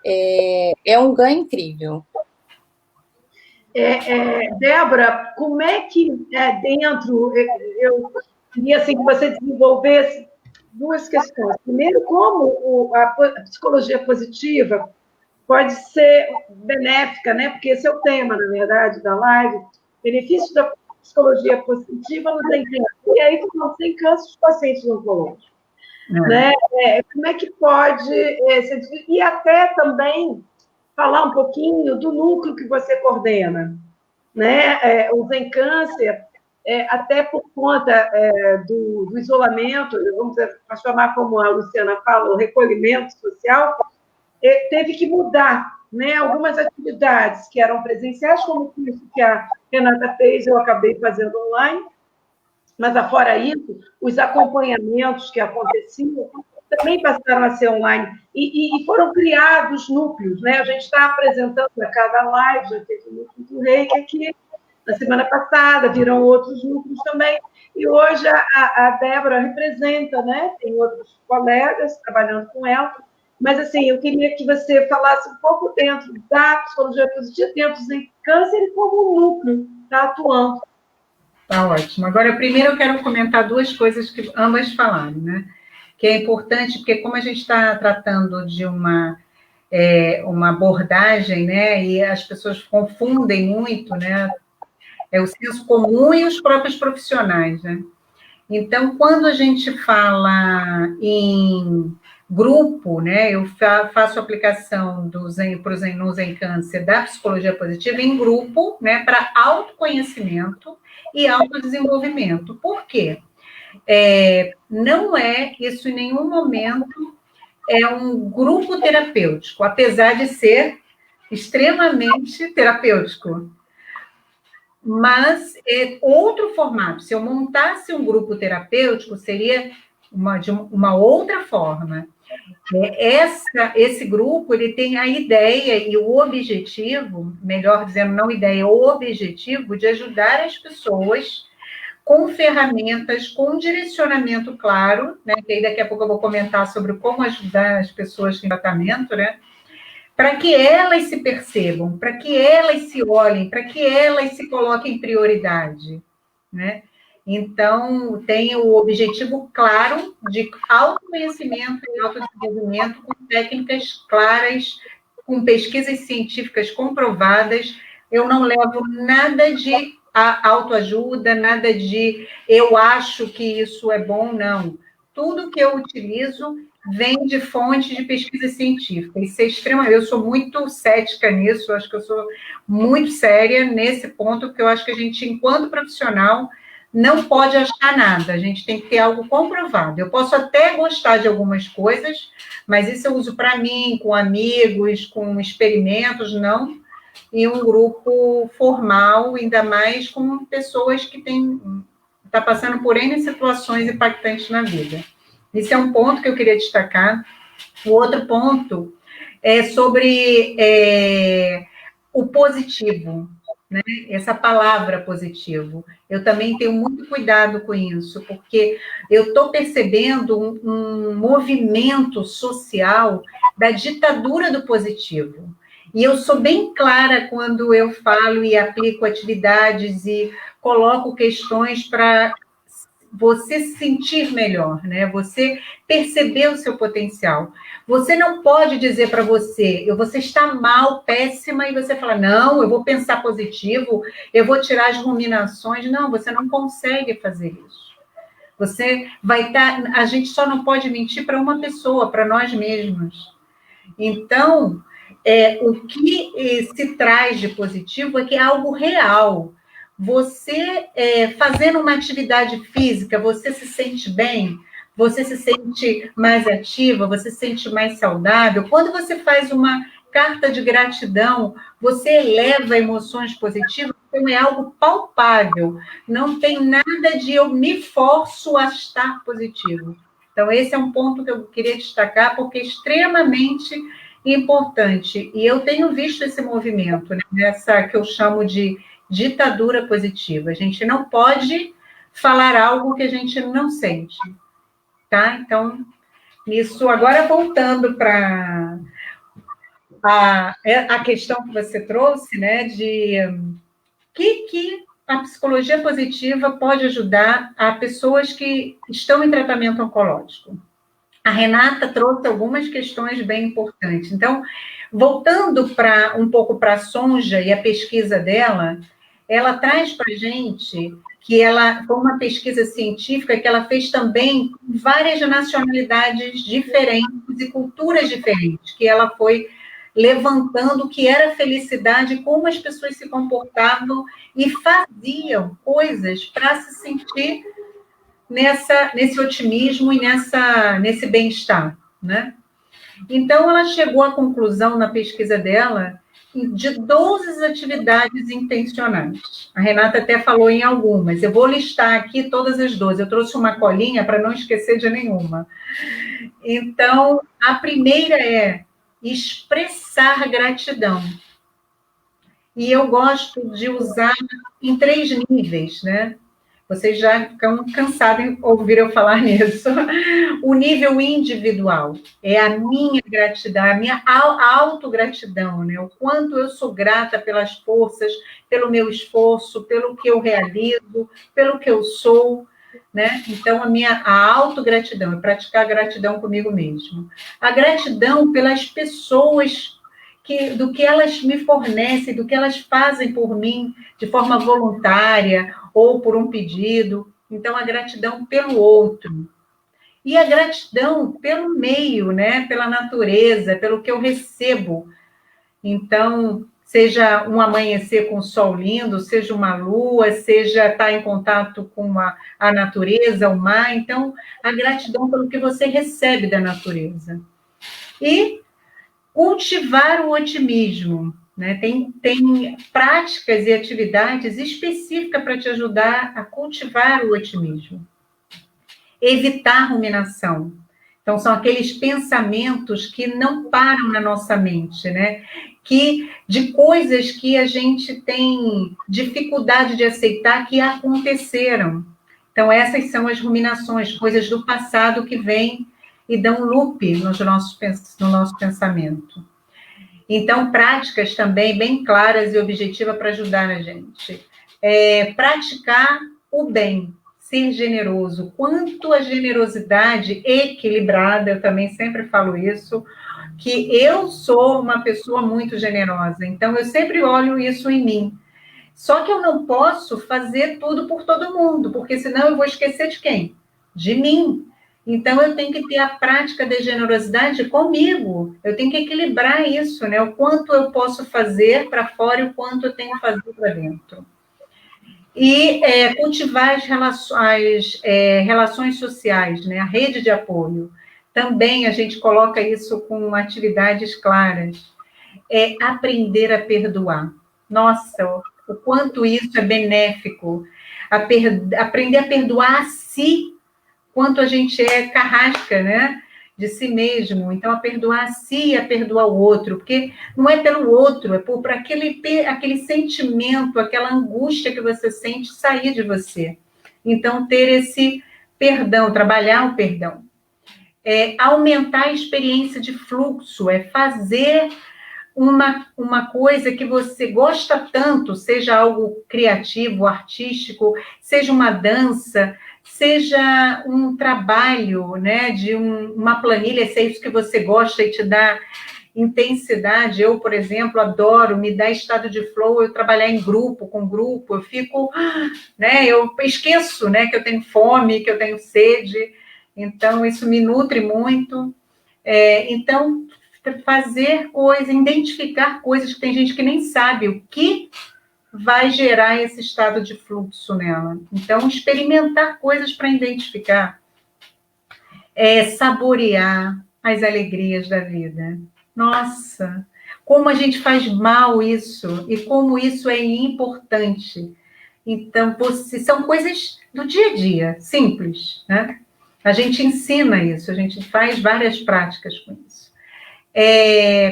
É um ganho incrível. Débora, como é que dentro, eu queria assim, que você desenvolvesse 2 questões. Primeiro, como a psicologia positiva pode ser benéfica, né? Porque esse é o tema, na verdade, da live. Benefícios da psicologia positiva nos encâncer. E aí, não tem câncer dos pacientes oncológicos. Né? Como é que pode... e até também falar um pouquinho do núcleo que você coordena. Né? O Zen Câncer, até por conta do isolamento, vamos chamar como a Luciana fala, o recolhimento social, teve que mudar, né? Algumas atividades que eram presenciais, como o curso que a Renata fez, eu acabei fazendo online, mas, afora isso, os acompanhamentos que aconteciam também passaram a ser online, e foram criados núcleos, né? A gente está apresentando a cada live, já teve o núcleo do Reiki aqui, na semana passada, viram outros núcleos também, e hoje a Débora representa, né? Tem outros colegas trabalhando com ela, mas, assim, eu queria que você falasse um pouco dentro da psicologia positiva, dentro do câncer e como o núcleo está atuando. Tá ótimo. Agora, primeiro eu quero comentar 2 coisas que ambas falaram, né? Que é importante, porque como a gente está tratando de uma abordagem, né? E as pessoas confundem muito, né? É o senso comum e os próprios profissionais, né? Então, quando a gente fala em grupo, né? Eu faço aplicação do Zen para o Zen no Zen Câncer da psicologia positiva em grupo, né? Para autoconhecimento e autodesenvolvimento. Por quê? Não é isso em nenhum momento um grupo terapêutico, apesar de ser extremamente terapêutico. Mas é outro formato. Se eu montasse um grupo terapêutico, seria de uma outra forma. Esse grupo ele tem a ideia e o objetivo, melhor dizendo, não ideia, o objetivo de ajudar as pessoas com ferramentas, com um direcionamento claro, né? Que aí daqui a pouco eu vou comentar sobre como ajudar as pessoas em tratamento, né? Para que elas se percebam, para que elas se olhem, para que elas se coloquem em prioridade, né? Então, tem o objetivo claro de autoconhecimento e autodesenvolvimento com técnicas claras, com pesquisas científicas comprovadas. Eu não levo nada de autoajuda, nada de eu acho que isso é bom, não. Tudo que eu utilizo vem de fonte de pesquisa científica. Isso é extremamente... Eu sou muito cética nisso, eu acho que eu sou muito séria nesse ponto, porque eu acho que a gente, enquanto profissional, não pode achar nada, a gente tem que ter algo comprovado. Eu posso até gostar de algumas coisas, mas isso eu uso para mim, com amigos, com experimentos, não em um grupo formal, ainda mais com pessoas que tá passando por N situações impactantes na vida. Esse é um ponto que eu queria destacar. O outro ponto é sobre o positivo, né? Essa palavra positivo. Eu também tenho muito cuidado com isso, porque eu estou percebendo um movimento social da ditadura do positivo. E eu sou bem clara quando eu falo e aplico atividades e coloco questões para você se sentir melhor, né? Você perceber o seu potencial. Você não pode dizer para você está mal, péssima, e você fala, não, eu vou pensar positivo, eu vou tirar as ruminações. Não, você não consegue fazer isso. Você vai estar... A gente só não pode mentir para uma pessoa, para nós mesmos. Então, o que se traz de positivo é que é algo real. Você, fazendo uma atividade física, você se sente bem, você se sente mais ativa, você se sente mais saudável. Quando você faz uma carta de gratidão, você eleva emoções positivas, então é algo palpável. Não tem nada de eu me forço a estar positivo. Então, esse é um ponto que eu queria destacar, porque é extremamente importante. E eu tenho visto esse movimento, né, nessa que eu chamo de ditadura positiva. A gente não pode falar algo que a gente não sente, tá? Então, isso. Agora, voltando para a questão que você trouxe, né, de que a psicologia positiva pode ajudar a pessoas que estão em tratamento oncológico. A Renata trouxe algumas questões bem importantes. Então, voltando um pouco para a Sonja e a pesquisa dela, ela traz para a gente que ela foi uma pesquisa científica que ela fez também com várias nacionalidades diferentes e culturas diferentes, que ela foi levantando o que era felicidade, como as pessoas se comportavam e faziam coisas para se sentir nesse otimismo e nesse bem-estar, né? Então, ela chegou à conclusão, na pesquisa dela, de 12 atividades intencionais. A Renata até falou em algumas. Eu vou listar aqui todas as 12. Eu trouxe uma colinha para não esquecer de nenhuma. Então, a primeira é expressar gratidão. E eu gosto de usar em 3 níveis, né? Vocês já ficam cansados de ouvir eu falar nisso. O nível individual é a minha gratidão, a minha autogratidão, né? O quanto eu sou grata pelas forças, pelo meu esforço, pelo que eu realizo, pelo que eu sou, né? Então, a autogratidão é praticar a gratidão comigo mesmo. A gratidão pelas pessoas do que elas me fornecem, do que elas fazem por mim de forma voluntária ou por um pedido. Então, a gratidão pelo outro. E a gratidão pelo meio, né? Pela natureza, pelo que eu recebo. Então, seja um amanhecer com o sol lindo, seja uma lua, seja estar em contato com a natureza, o mar. Então, a gratidão pelo que você recebe da natureza. E cultivar o otimismo, né? Tem práticas e atividades específicas para te ajudar a cultivar o otimismo. Evitar ruminação. Então, são aqueles pensamentos que não param na nossa mente, né? De coisas que a gente tem dificuldade de aceitar que aconteceram. Então, essas são as ruminações, coisas do passado que vêm e dão loop no nosso pensamento. Então, práticas também bem claras e objetivas para ajudar a gente. Praticar o bem, ser generoso. Quanto a generosidade equilibrada, eu também sempre falo isso, que eu sou uma pessoa muito generosa, então eu sempre olho isso em mim. Só que eu não posso fazer tudo por todo mundo, porque senão eu vou esquecer de quem? De mim. Então, eu tenho que ter a prática da generosidade comigo. Eu tenho que equilibrar isso, né? O quanto eu posso fazer para fora e o quanto eu tenho que fazer para dentro. E cultivar as relações sociais, né? A rede de apoio. Também a gente coloca isso com atividades claras. Aprender a perdoar. Nossa, o quanto isso é benéfico. Aprender a perdoar a si, quanto a gente é carrasca, né? De si mesmo. Então, a perdoar a si e a perdoar o outro. Porque não é pelo outro, é por aquele sentimento, aquela angústia que você sente sair de você. Então, ter esse perdão, trabalhar o perdão. Aumentar a experiência de fluxo, fazer uma coisa que você gosta tanto, seja algo criativo, artístico, seja uma dança, seja um trabalho, né, de uma planilha, se é isso que você gosta e te dá intensidade. Eu, por exemplo, adoro, me dá estado de flow, eu trabalhar em grupo, com grupo, eu fico, né, eu esqueço, né, que eu tenho fome, que eu tenho sede, então isso me nutre muito. Então, fazer coisas, identificar coisas que tem gente que nem sabe o que vai gerar esse estado de fluxo nela. Então, experimentar coisas para identificar, saborear as alegrias da vida. Nossa, como a gente faz mal isso e como isso é importante. Então, são coisas do dia a dia, simples, né? A gente ensina isso, a gente faz várias práticas com isso.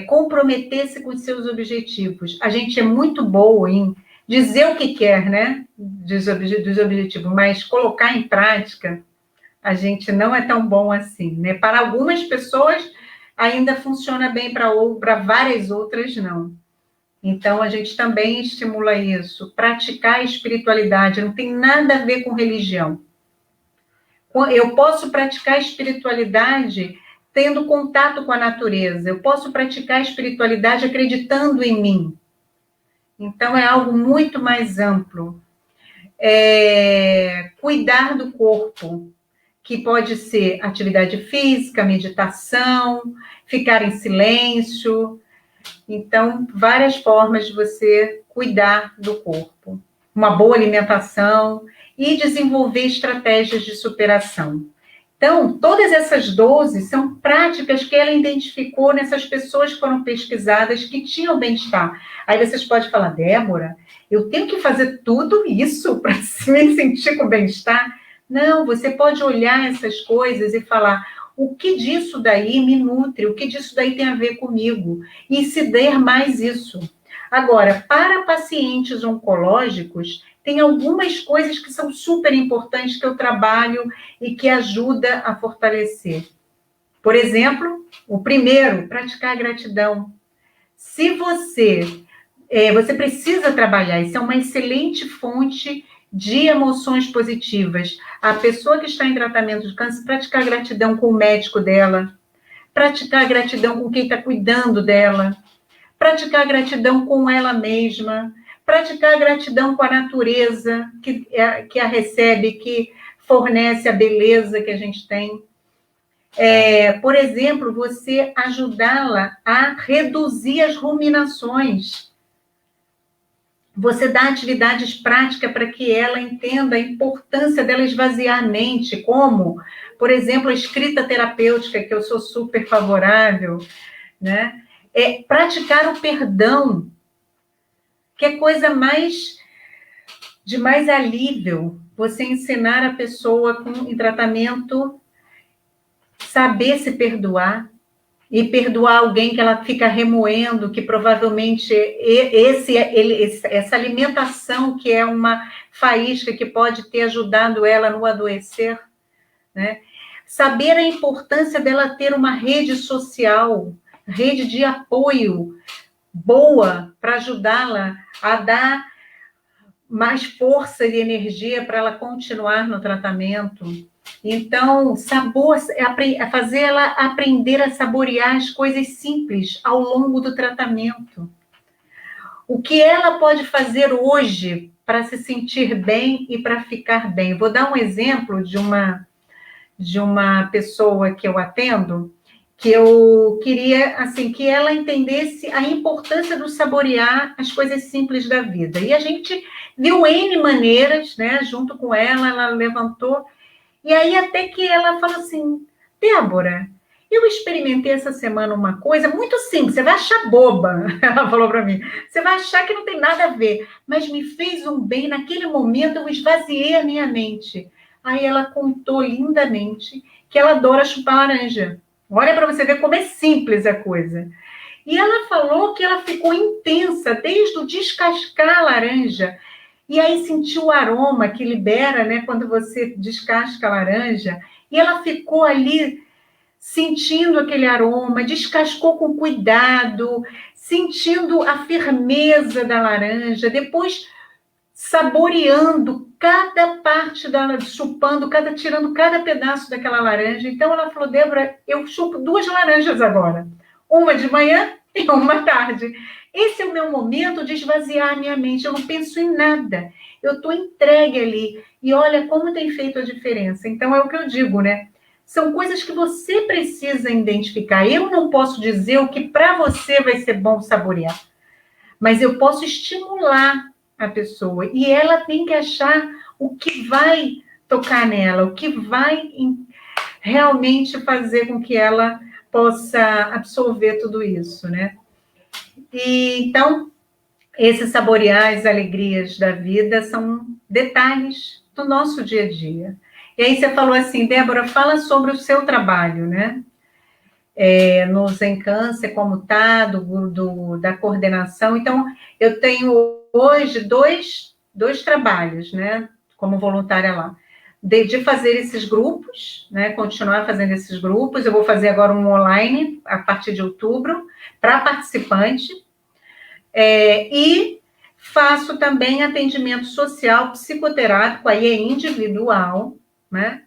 Comprometer-se com os seus objetivos. A gente é muito boa em dizer o que quer, né? Dos objetivos, mas colocar em prática, a gente não é tão bom assim, né? Para algumas pessoas ainda funciona bem, para várias outras não. Então, a gente também estimula isso. Praticar a espiritualidade não tem nada a ver com religião. Eu posso praticar a espiritualidade tendo contato com a natureza. Eu posso praticar a espiritualidade acreditando em mim. Então, é algo muito mais amplo. Cuidar do corpo, que pode ser atividade física, meditação, ficar em silêncio. Então, várias formas de você cuidar do corpo. Uma boa alimentação e desenvolver estratégias de superação. Então, todas essas 12 são práticas que ela identificou nessas pessoas que foram pesquisadas que tinham bem-estar. Aí vocês podem falar, Débora, eu tenho que fazer tudo isso para me sentir com bem-estar? Não, você pode olhar essas coisas e falar, o que disso daí me nutre? O que disso daí tem a ver comigo? E se der mais isso. Agora, para pacientes oncológicos, tem algumas coisas que são super importantes que eu trabalho e que ajuda a fortalecer. Por exemplo, o primeiro, praticar a gratidão. Se você precisa trabalhar, isso é uma excelente fonte de emoções positivas. A pessoa que está em tratamento de câncer, praticar gratidão com o médico dela, praticar gratidão com quem está cuidando dela, praticar gratidão com ela mesma, praticar gratidão com a natureza que a recebe, que fornece a beleza que a gente tem. Por exemplo, você ajudá-la a reduzir as ruminações. Você dá atividades práticas para que ela entenda a importância dela esvaziar a mente, como, por exemplo, a escrita terapêutica, que eu sou super favorável, né? Praticar o perdão, que é coisa de mais alívio, você ensinar a pessoa em tratamento saber se perdoar e perdoar alguém que ela fica remoendo, que provavelmente essa alimentação que é uma faísca que pode ter ajudado ela no adoecer, né? Saber a importância dela ter uma rede social, rede de apoio boa para ajudá-la a dar mais força e energia para ela continuar no tratamento. Então, fazer ela aprender a saborear as coisas simples ao longo do tratamento. O que ela pode fazer hoje para se sentir bem e para ficar bem? Vou dar um exemplo de uma pessoa que eu atendo, que eu queria, assim, que ela entendesse a importância do saborear as coisas simples da vida. E a gente viu N maneiras, né? Junto com ela levantou. E aí até que ela falou assim, Débora, eu experimentei essa semana uma coisa muito simples, você vai achar boba, ela falou para mim, você vai achar que não tem nada a ver, mas me fez um bem, naquele momento eu esvaziei a minha mente. Aí ela contou lindamente que ela adora chupar laranja. Olha para você ver como é simples a coisa. E ela falou que ela ficou intensa desde o descascar a laranja. E aí sentiu o aroma que libera, né, quando você descasca a laranja. E ela ficou ali sentindo aquele aroma, descascou com cuidado, sentindo a firmeza da laranja, depois saboreando cada parte da, chupando, tirando cada pedaço daquela laranja. Então ela falou: Débora, eu chupo 2 laranjas agora, uma de manhã e uma à tarde. Esse é o meu momento de esvaziar a minha mente, eu não penso em nada, eu estou entregue ali, e olha como tem feito a diferença. Então é o que eu digo, né? São coisas que você precisa identificar. Eu não posso dizer o que para você vai ser bom saborear, mas eu posso estimular a pessoa, e ela tem que achar o que vai tocar nela, o que vai realmente fazer com que ela possa absorver tudo isso, né? E, então, esses saborear as alegrias da vida são detalhes do nosso dia a dia. E aí você falou assim: Débora, fala sobre o seu trabalho, né? No Zen Câncer, como está, da coordenação. Então, eu tenho hoje dois trabalhos, né, como voluntária lá, de fazer esses grupos, né, continuar fazendo esses grupos. Eu vou fazer agora um online, a partir de outubro, para participante, e faço também atendimento social psicoterápico, aí é individual, né,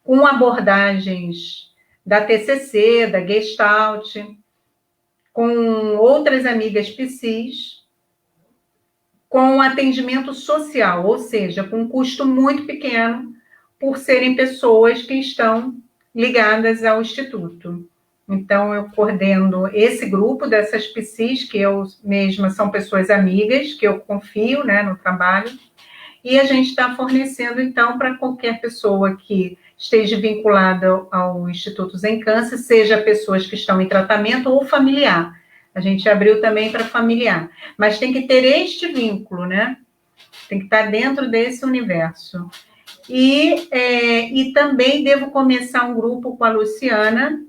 com abordagens da TCC, da Gestalt, com outras amigas psis, com atendimento social, ou seja, com um custo muito pequeno, por serem pessoas que estão ligadas ao Instituto. Então, eu coordeno esse grupo dessas psis, que eu mesma são pessoas amigas, que eu confio, né, no trabalho, e a gente está fornecendo, então, para qualquer pessoa que esteja vinculada ao Instituto Zen Câncer, seja pessoas que estão em tratamento ou familiar. A gente abriu também para familiar. Mas tem que ter este vínculo, né? Tem que estar dentro desse universo. E também devo começar um grupo com a Luciana.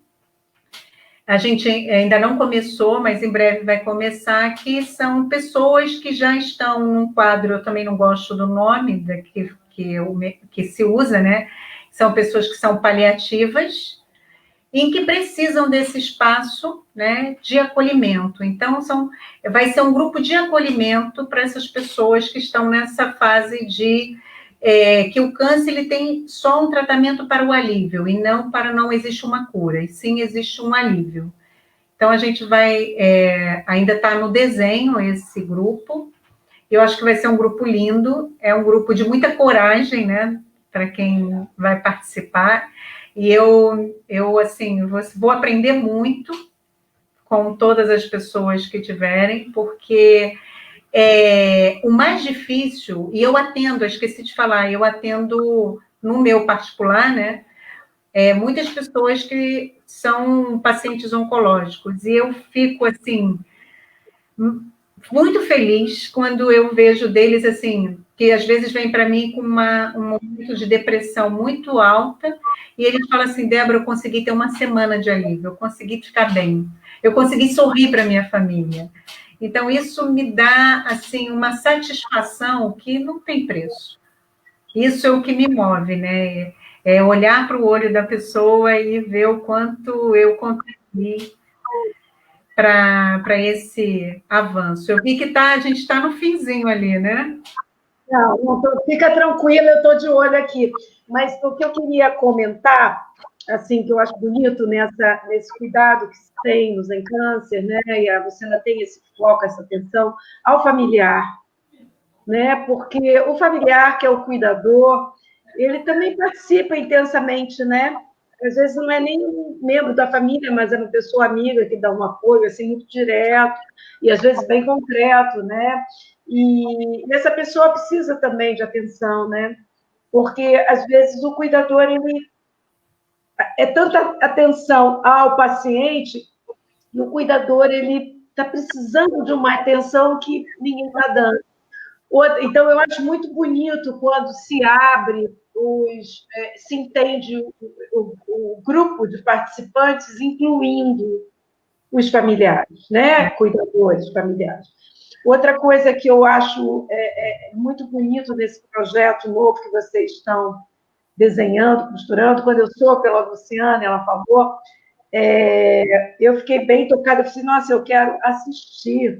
A gente ainda não começou, mas em breve vai começar, que são pessoas que já estão num quadro, eu também não gosto do nome que se usa, né? São pessoas que são paliativas, em que precisam desse espaço, né, de acolhimento. Então, vai ser um grupo de acolhimento para essas pessoas que estão nessa fase de que o câncer ele tem só um tratamento para o alívio, e não existe uma cura, e sim existe um alívio. Então, a gente vai, ainda está no desenho esse grupo. Eu acho que vai ser um grupo lindo, é um grupo de muita coragem, né, para quem vai participar. E eu assim, vou aprender muito com todas as pessoas que tiverem, porque o mais difícil, e eu esqueci de falar, eu atendo no meu particular, né, muitas pessoas que são pacientes oncológicos, e eu fico, assim, muito feliz quando eu vejo deles, assim, que às vezes vem para mim com um momento de depressão muito alta, e eles falam assim: Débora, eu consegui ter uma semana de alívio, eu consegui ficar bem, eu consegui sorrir para minha família. Então, isso me dá, assim, uma satisfação que não tem preço. Isso é o que me move, né? É olhar para o olho da pessoa e ver o quanto eu contribuí para esse avanço. Eu vi que a gente está no finzinho ali, né? Não, fica tranquila, eu estou de olho aqui. Mas o que eu queria comentar, assim, que eu acho bonito nesse cuidado que se tem no Zen Câncer, né? E a Luciana tem esse foco, essa atenção ao familiar, né? Porque o familiar, que é o cuidador, ele também participa intensamente, né? Às vezes não é nem um membro da família, mas é uma pessoa amiga que dá um apoio assim muito direto e às vezes bem concreto, né? E essa pessoa precisa também de atenção, né? Porque às vezes o cuidador ele é tanta atenção ao paciente e o cuidador ele está precisando de uma atenção que ninguém está dando. Então, eu acho muito bonito quando se abre, se entende o grupo de participantes, incluindo os familiares, né? Cuidadores familiares. Outra coisa que eu acho muito bonito nesse projeto novo que vocês estão desenhando, costurando. Quando eu soube pela Luciana, ela falou, eu fiquei bem tocada. Eu falei, nossa, eu quero assistir.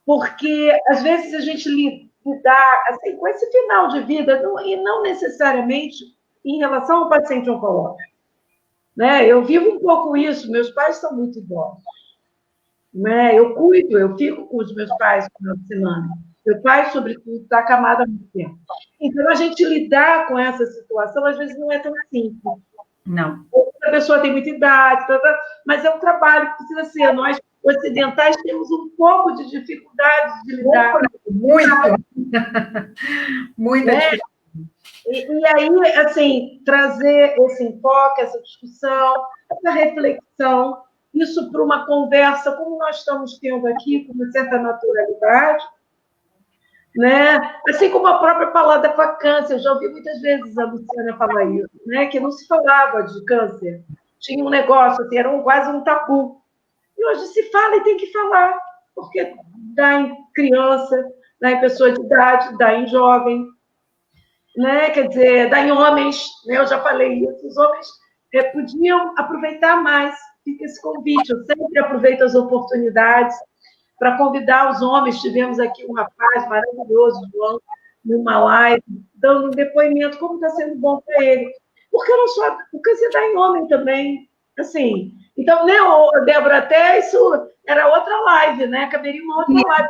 Porque, às vezes, a gente lidar assim, com esse final de vida, e não necessariamente em relação ao paciente oncológico. Né? Eu vivo um pouco isso, meus pais são muito idosos. Né? Eu fico com os meus pais no final de semana. Meu pai, sobretudo, está acamado há muito tempo. Então, a gente lidar com essa situação, às vezes, não é tão simples. Não. A pessoa tem muita idade, mas é um trabalho que precisa ser. Nós, ocidentais, temos um pouco de dificuldade de lidar. Muito. Muita dificuldade. E aí, assim, trazer esse enfoque, essa discussão, essa reflexão, isso para uma conversa, como nós estamos tendo aqui, com uma certa naturalidade, né? Assim como a própria palavra para câncer, eu já ouvi muitas vezes a Luciana falar isso, né? Que não se falava de câncer, tinha um negócio, assim, era quase um tabu. E hoje se fala e tem que falar, porque dá em criança, dá em pessoa de idade, dá em jovem, né? Quer dizer, dá em homens, né? Eu já falei isso, os homens podiam aproveitar mais. Fica esse convite, eu sempre aproveito as oportunidades para convidar os homens. Tivemos aqui um rapaz maravilhoso, João, numa live, dando um depoimento, como está sendo bom para ele. Porque eu não sou, porque você dá em homem também, assim. Então, né, Débora, até isso era outra live, né? Caberia uma outra live.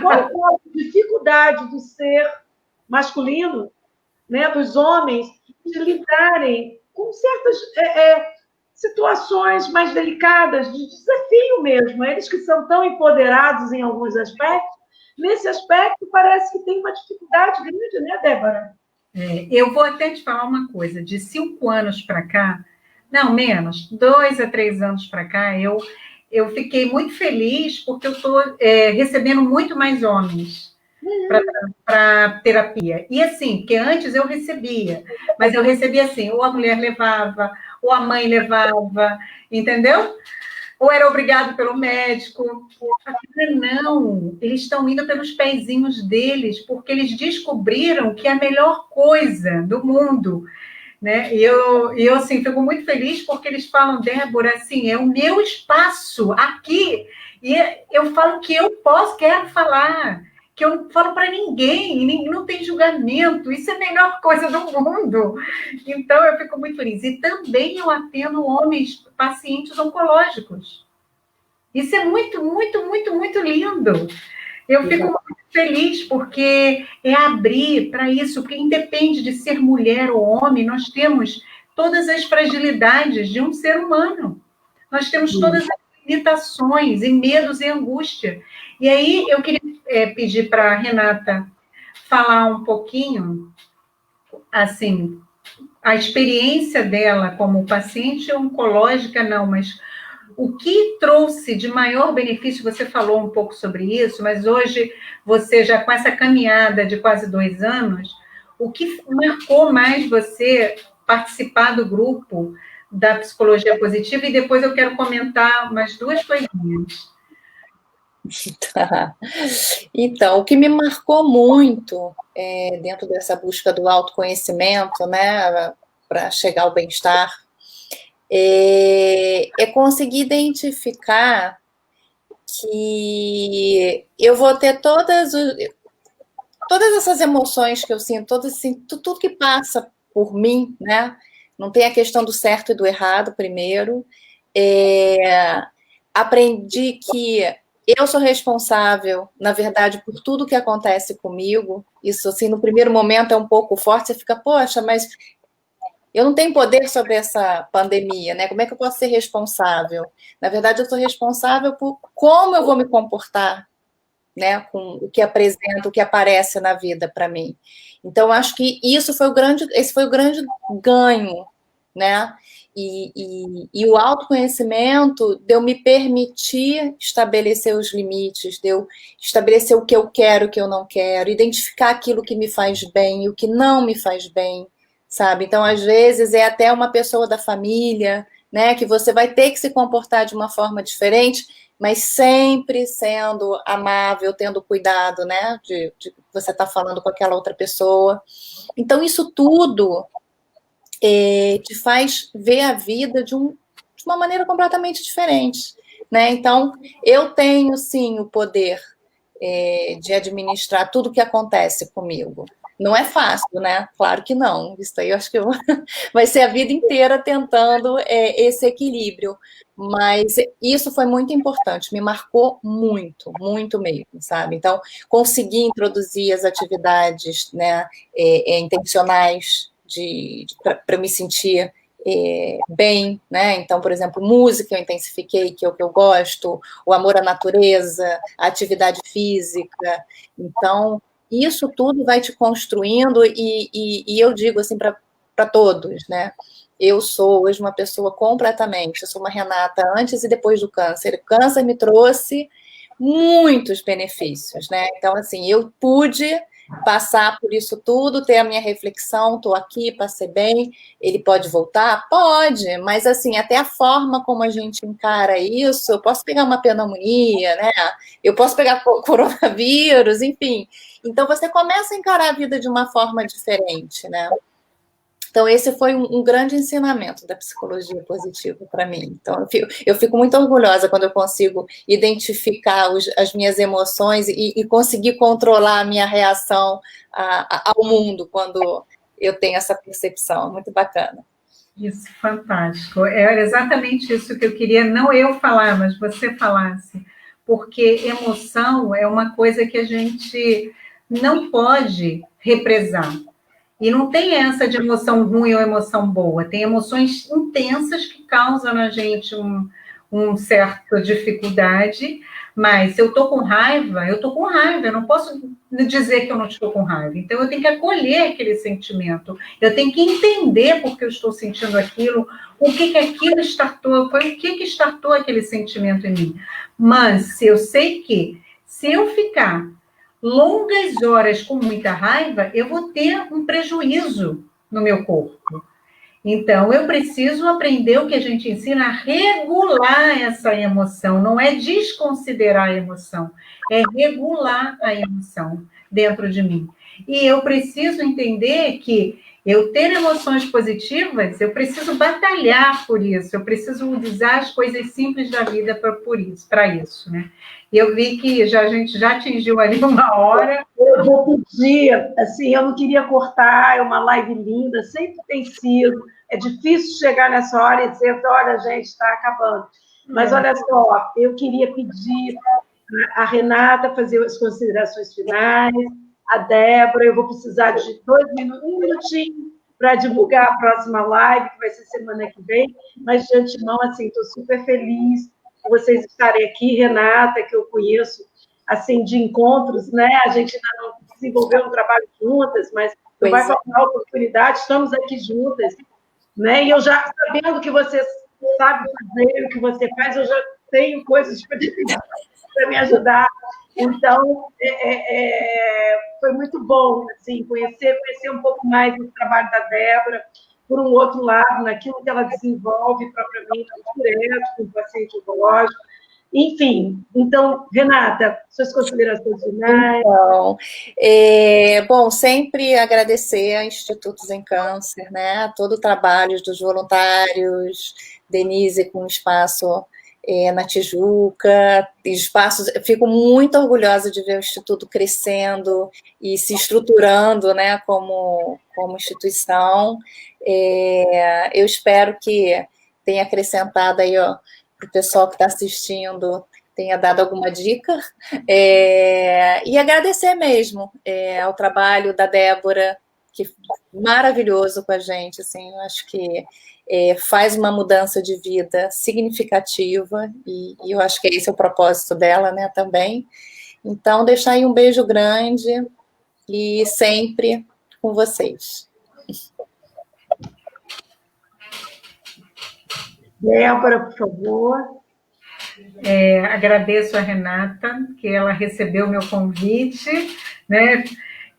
Qual é a dificuldade do ser masculino, né, dos homens, de lidarem com certas situações mais delicadas, de desafio mesmo. Eles que são tão empoderados em alguns aspectos, nesse aspecto parece que tem uma dificuldade grande, né, Débora? Eu vou até te falar uma coisa, de 5 anos para cá, não, menos, 2 a 3 anos para cá, eu fiquei muito feliz porque eu estou recebendo muito mais homens para terapia. E assim, porque antes eu recebia, mas eu recebia assim, ou a mulher levava, ou a mãe levava, entendeu? Ou era obrigado pelo médico. Agora não, eles estão indo pelos pezinhos deles, porque eles descobriram que é a melhor coisa do mundo, né? E eu assim, fico muito feliz porque eles falam, Débora, assim, é o meu espaço aqui, e eu falo que eu quero falar, que eu não falo para ninguém, não tem julgamento, isso é a melhor coisa do mundo. Então, eu fico muito feliz. E também eu atendo homens, pacientes oncológicos. Isso é muito, muito, muito, muito lindo. Eu fico muito feliz porque é abrir para isso, porque independe de ser mulher ou homem, nós temos todas as fragilidades de um ser humano. Nós temos todas as limitações e medos e angústia. E aí eu queria pedir para a Renata falar um pouquinho, assim, a experiência dela como paciente oncológica, não, mas o que trouxe de maior benefício, você falou um pouco sobre isso, mas hoje você já com essa caminhada de quase 2 anos, o que marcou mais você participar do grupo da psicologia positiva? E depois eu quero comentar umas 2 coisinhas. Tá. Então, o que me marcou muito dentro dessa busca do autoconhecimento, né, para chegar ao bem-estar, é conseguir identificar que eu vou ter todas essas emoções que eu sinto, tudo que passa por mim, né? Não tem a questão do certo e do errado, primeiro. Aprendi que eu sou responsável, na verdade, por tudo que acontece comigo. Isso, assim, no primeiro momento é um pouco forte, você fica, poxa, mas eu não tenho poder sobre essa pandemia, né? Como é que eu posso ser responsável? Na verdade, eu sou responsável por como eu vou me comportar, né? Com o que apresenta, o que aparece na vida para mim. Então, acho que esse foi o grande ganho, né? E o autoconhecimento de eu me permitir estabelecer os limites, de eu estabelecer o que eu quero, o que eu não quero, identificar aquilo que me faz bem e o que não me faz bem, sabe? Então, às vezes, é até uma pessoa da família, né, que você vai ter que se comportar de uma forma diferente, mas sempre sendo amável, tendo cuidado, né, de você estar falando com aquela outra pessoa. Então, isso tudo te faz ver a vida de uma maneira completamente diferente, né? Então, eu tenho, sim, o poder de administrar tudo o que acontece comigo. Não é fácil, né? Claro que não. Isso aí eu acho que vai ser a vida inteira tentando esse equilíbrio. Mas isso foi muito importante, me marcou muito, muito mesmo, sabe? Então, consegui introduzir as atividades, né, intencionais para me sentir bem, né? Então, por exemplo, música eu intensifiquei, que é o que eu gosto, o amor à natureza, a atividade física. Então, isso tudo vai te construindo e eu digo assim para todos, né? Eu sou hoje uma pessoa completamente, eu sou uma Renata antes e depois do câncer. O câncer me trouxe muitos benefícios, né? Então, assim, eu pude passar por isso tudo, ter a minha reflexão, estou aqui, passei bem, ele pode voltar? Pode, mas assim, até a forma como a gente encara isso, eu posso pegar uma pneumonia, né? Eu posso pegar coronavírus, enfim. Então, você começa a encarar a vida de uma forma diferente, né? Então, esse foi um grande ensinamento da psicologia positiva para mim. Então, eu fico muito orgulhosa quando eu consigo identificar as minhas emoções e conseguir controlar a minha reação ao mundo quando eu tenho essa percepção. Muito bacana. Isso, fantástico. Era exatamente isso que eu queria, não eu falar, mas você falasse. Porque emoção é uma coisa que a gente não pode represar. E não tem essa de emoção ruim ou emoção boa. Tem emoções intensas que causam na gente um certa dificuldade, mas se eu estou com raiva, eu estou com raiva. Eu não posso dizer que eu não estou com raiva. Então, eu tenho que acolher aquele sentimento. Eu tenho que entender por que eu estou sentindo aquilo, o que aquilo startou, foi o que startou aquele sentimento em mim. Mas, se eu sei que, se eu ficar longas horas com muita raiva, eu vou ter um prejuízo no meu corpo. Então, eu preciso aprender o que a gente ensina a regular essa emoção. Não é desconsiderar a emoção, é regular a emoção dentro de mim. E eu preciso entender que eu ter emoções positivas, eu preciso batalhar por isso, eu preciso usar as coisas simples da vida para isso, né? E eu vi que a gente já atingiu ali 1 hora. Eu vou pedir, assim, eu não queria cortar, é uma live linda, sempre tem sido. É difícil chegar nessa hora e dizer, olha, gente, está acabando. Mas olha só, eu queria pedir a Renata fazer as considerações finais, a Débora, eu vou precisar de 2 minutos, 1 minutinho para divulgar a próxima live, que vai ser semana que vem, mas de antemão, assim, estou super feliz por vocês estarem aqui, Renata, que eu conheço, assim, de encontros, né? A gente ainda não desenvolveu um trabalho juntas, mas não vai faltar oportunidade, estamos aqui juntas, né? E eu já, sabendo que você sabe fazer o que você faz, eu já tenho coisas para me ajudar. Então, foi muito bom, assim, conhecer um pouco mais do trabalho da Débora, por um outro lado, naquilo que ela desenvolve propriamente direto com o paciente oncológico. Enfim, então, Renata, suas considerações finais. Então, bom, sempre agradecer a Institutos em Câncer, né? Todo o trabalho dos voluntários, Denise com o espaço na Tijuca, espaços. Fico muito orgulhosa de ver o Instituto crescendo e se estruturando, né, como instituição. Eu espero que tenha acrescentado aí, ó, para o pessoal que está assistindo, tenha dado alguma dica, e agradecer mesmo ao trabalho da Débora, que maravilhoso com a gente, assim, eu acho que faz uma mudança de vida significativa, e eu acho que esse é o propósito dela, né, também. Então, deixar aí um beijo grande, e sempre com vocês. Débora, por favor. Agradeço a Renata, que ela recebeu o meu convite, né?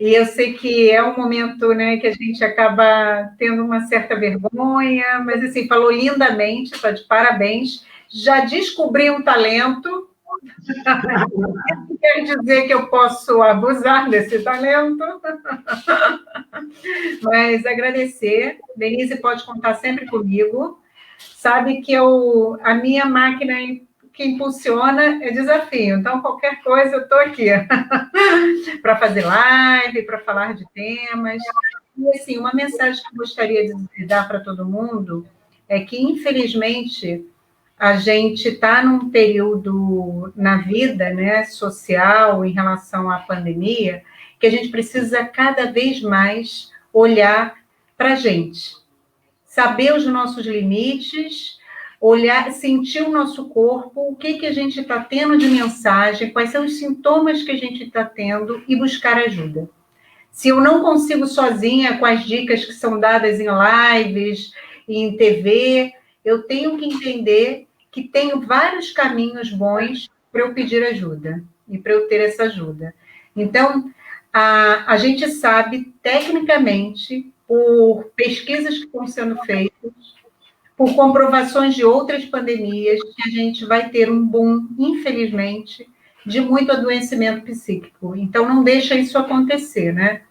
E eu sei que é um momento, né, que a gente acaba tendo uma certa vergonha, mas assim, falou lindamente, está de parabéns. Já descobri um talento. Isso quer dizer que eu posso abusar desse talento, mas agradecer. Denise pode contar sempre comigo. Sabe que a minha máquina que impulsiona é desafio. Então, qualquer coisa, eu estou aqui para fazer live, para falar de temas. E, assim, uma mensagem que eu gostaria de dar para todo mundo é que, infelizmente, a gente está num período na vida, né, social, em relação à pandemia, que a gente precisa cada vez mais olhar para a gente, saber os nossos limites, olhar, sentir o nosso corpo, o que a gente está tendo de mensagem, quais são os sintomas que a gente está tendo e buscar ajuda. Se eu não consigo sozinha com as dicas que são dadas em lives, em TV, eu tenho que entender que tenho vários caminhos bons para eu pedir ajuda e para eu ter essa ajuda. Então, a gente sabe, tecnicamente, por pesquisas que estão sendo feitas, por comprovações de outras pandemias, que a gente vai ter um boom, infelizmente, de muito adoecimento psíquico. Então, não deixa isso acontecer, né?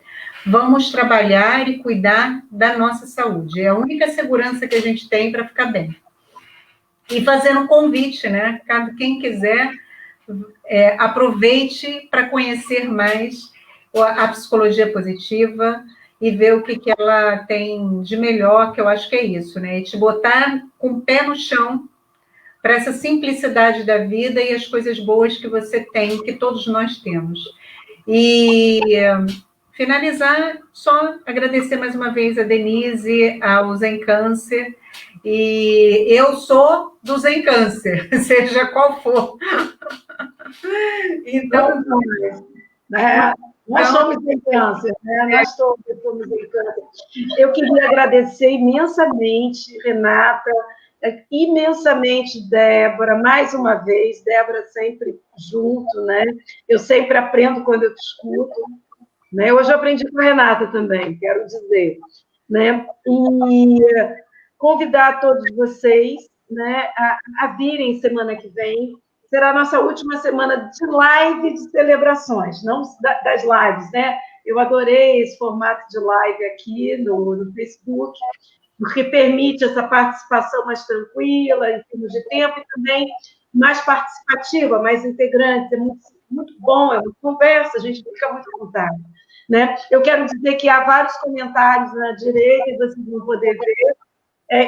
Vamos trabalhar e cuidar da nossa saúde. É a única segurança que a gente tem para ficar bem. E fazer um convite, né? Quem quiser, aproveite para conhecer mais a psicologia positiva e ver o que ela tem de melhor, que eu acho que é isso, né? E te botar com o pé no chão para essa simplicidade da vida e as coisas boas que você tem, que todos nós temos. E finalizar, só agradecer mais uma vez a Denise, ao Zen Câncer, e eu sou do Zen Câncer, seja qual for. Então, nós somos em câncer, né? Nós todos somos em câncer. Eu queria agradecer imensamente, Renata, imensamente, Débora, mais uma vez, Débora sempre junto, né? Eu sempre aprendo quando eu te escuto, né? Hoje eu aprendi com a Renata também, quero dizer, né? E convidar todos vocês, né, a virem semana que vem. Será a nossa última semana de live de celebrações, não das lives, né? Eu adorei esse formato de live aqui no Facebook, porque permite essa participação mais tranquila, em termos de tempo, e também mais participativa, mais integrante. É muito, muito bom, é uma conversa, a gente fica muito à vontade. Né? Eu quero dizer que há vários comentários na direita, e vocês vão poder ver,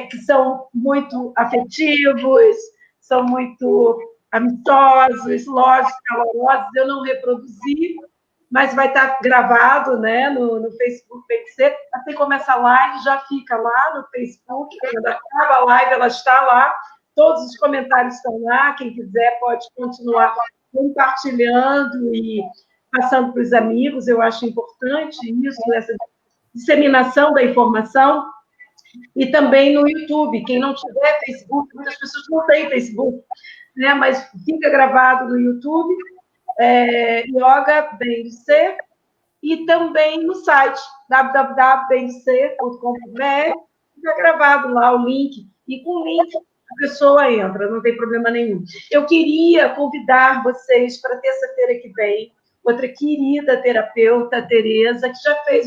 que são muito afetivos, são muito amistosos, lógicos, calorosos. Eu não reproduzi, mas vai estar gravado, né, no Facebook PNC. Assim como essa live já fica lá no Facebook, quando acaba a live, ela está lá, todos os comentários estão lá, quem quiser pode continuar compartilhando e passando para os amigos. Eu acho importante isso, essa disseminação da informação. E também no YouTube, quem não tiver Facebook, muitas pessoas não têm Facebook, né? Mas fica gravado no YouTube, Yoga Bem de Ser, e também no site www.bemdeser.com.br, fica gravado lá o link, e com o link a pessoa entra, não tem problema nenhum. Eu queria convidar vocês para terça-feira que vem, outra querida terapeuta, a Tereza, que já fez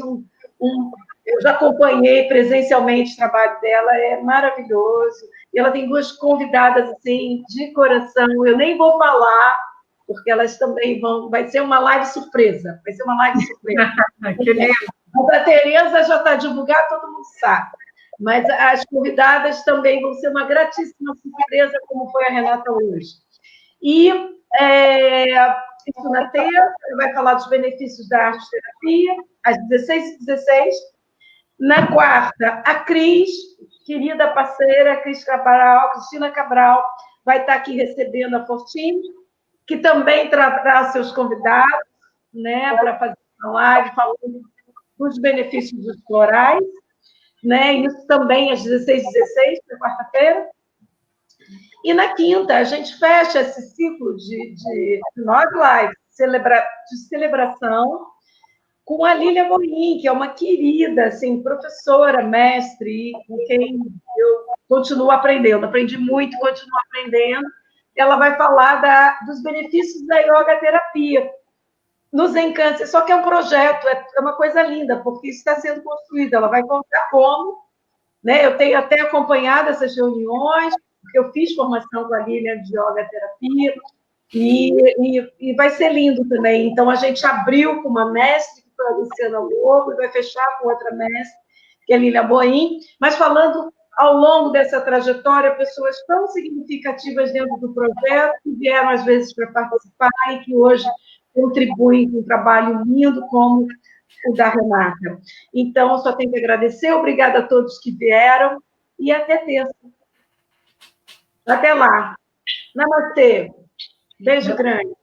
eu já acompanhei presencialmente o trabalho dela, é maravilhoso. E ela tem duas convidadas, assim, de coração. Eu nem vou falar, porque elas também vai ser uma live surpresa. Vai ser uma live surpresa. Que lindo. A Tereza já está divulgada, todo mundo sabe. Mas as convidadas também vão ser uma gratíssima surpresa, como foi a Renata hoje. E isso na terça, vai falar dos benefícios da arte-terapia, às 16h16. Na quarta, a Cris, querida parceira, Cristina Cabral, vai estar aqui recebendo a Fortini, que também trará seus convidados, né, para fazer uma live falando dos benefícios dos florais, né, isso também às 16h16, na quarta-feira. E na quinta, a gente fecha esse ciclo de 9 lives de celebração com a Lília Boim, que é uma querida, assim, professora, mestre, com quem eu continuo aprendendo. Aprendi muito, continuo aprendendo. Ela vai falar dos benefícios da yoga terapia no Zen Câncer. Só que é um projeto, é uma coisa linda, porque isso está sendo construído. Ela vai contar como, né? Eu tenho até acompanhado essas reuniões, porque eu fiz formação com a Lília de yoga terapia, e vai ser lindo também. Então, a gente abriu com uma mestre, que foi a Luciana Lobo, e vai fechar com outra mestre, que é a Lília Boim, mas falando ao longo dessa trajetória, pessoas tão significativas dentro do projeto, que vieram às vezes para participar e que hoje contribuem com um trabalho lindo como o da Renata. Então, só tenho que agradecer, obrigada a todos que vieram, e até terça. Até lá. Namastê. Beijo grande.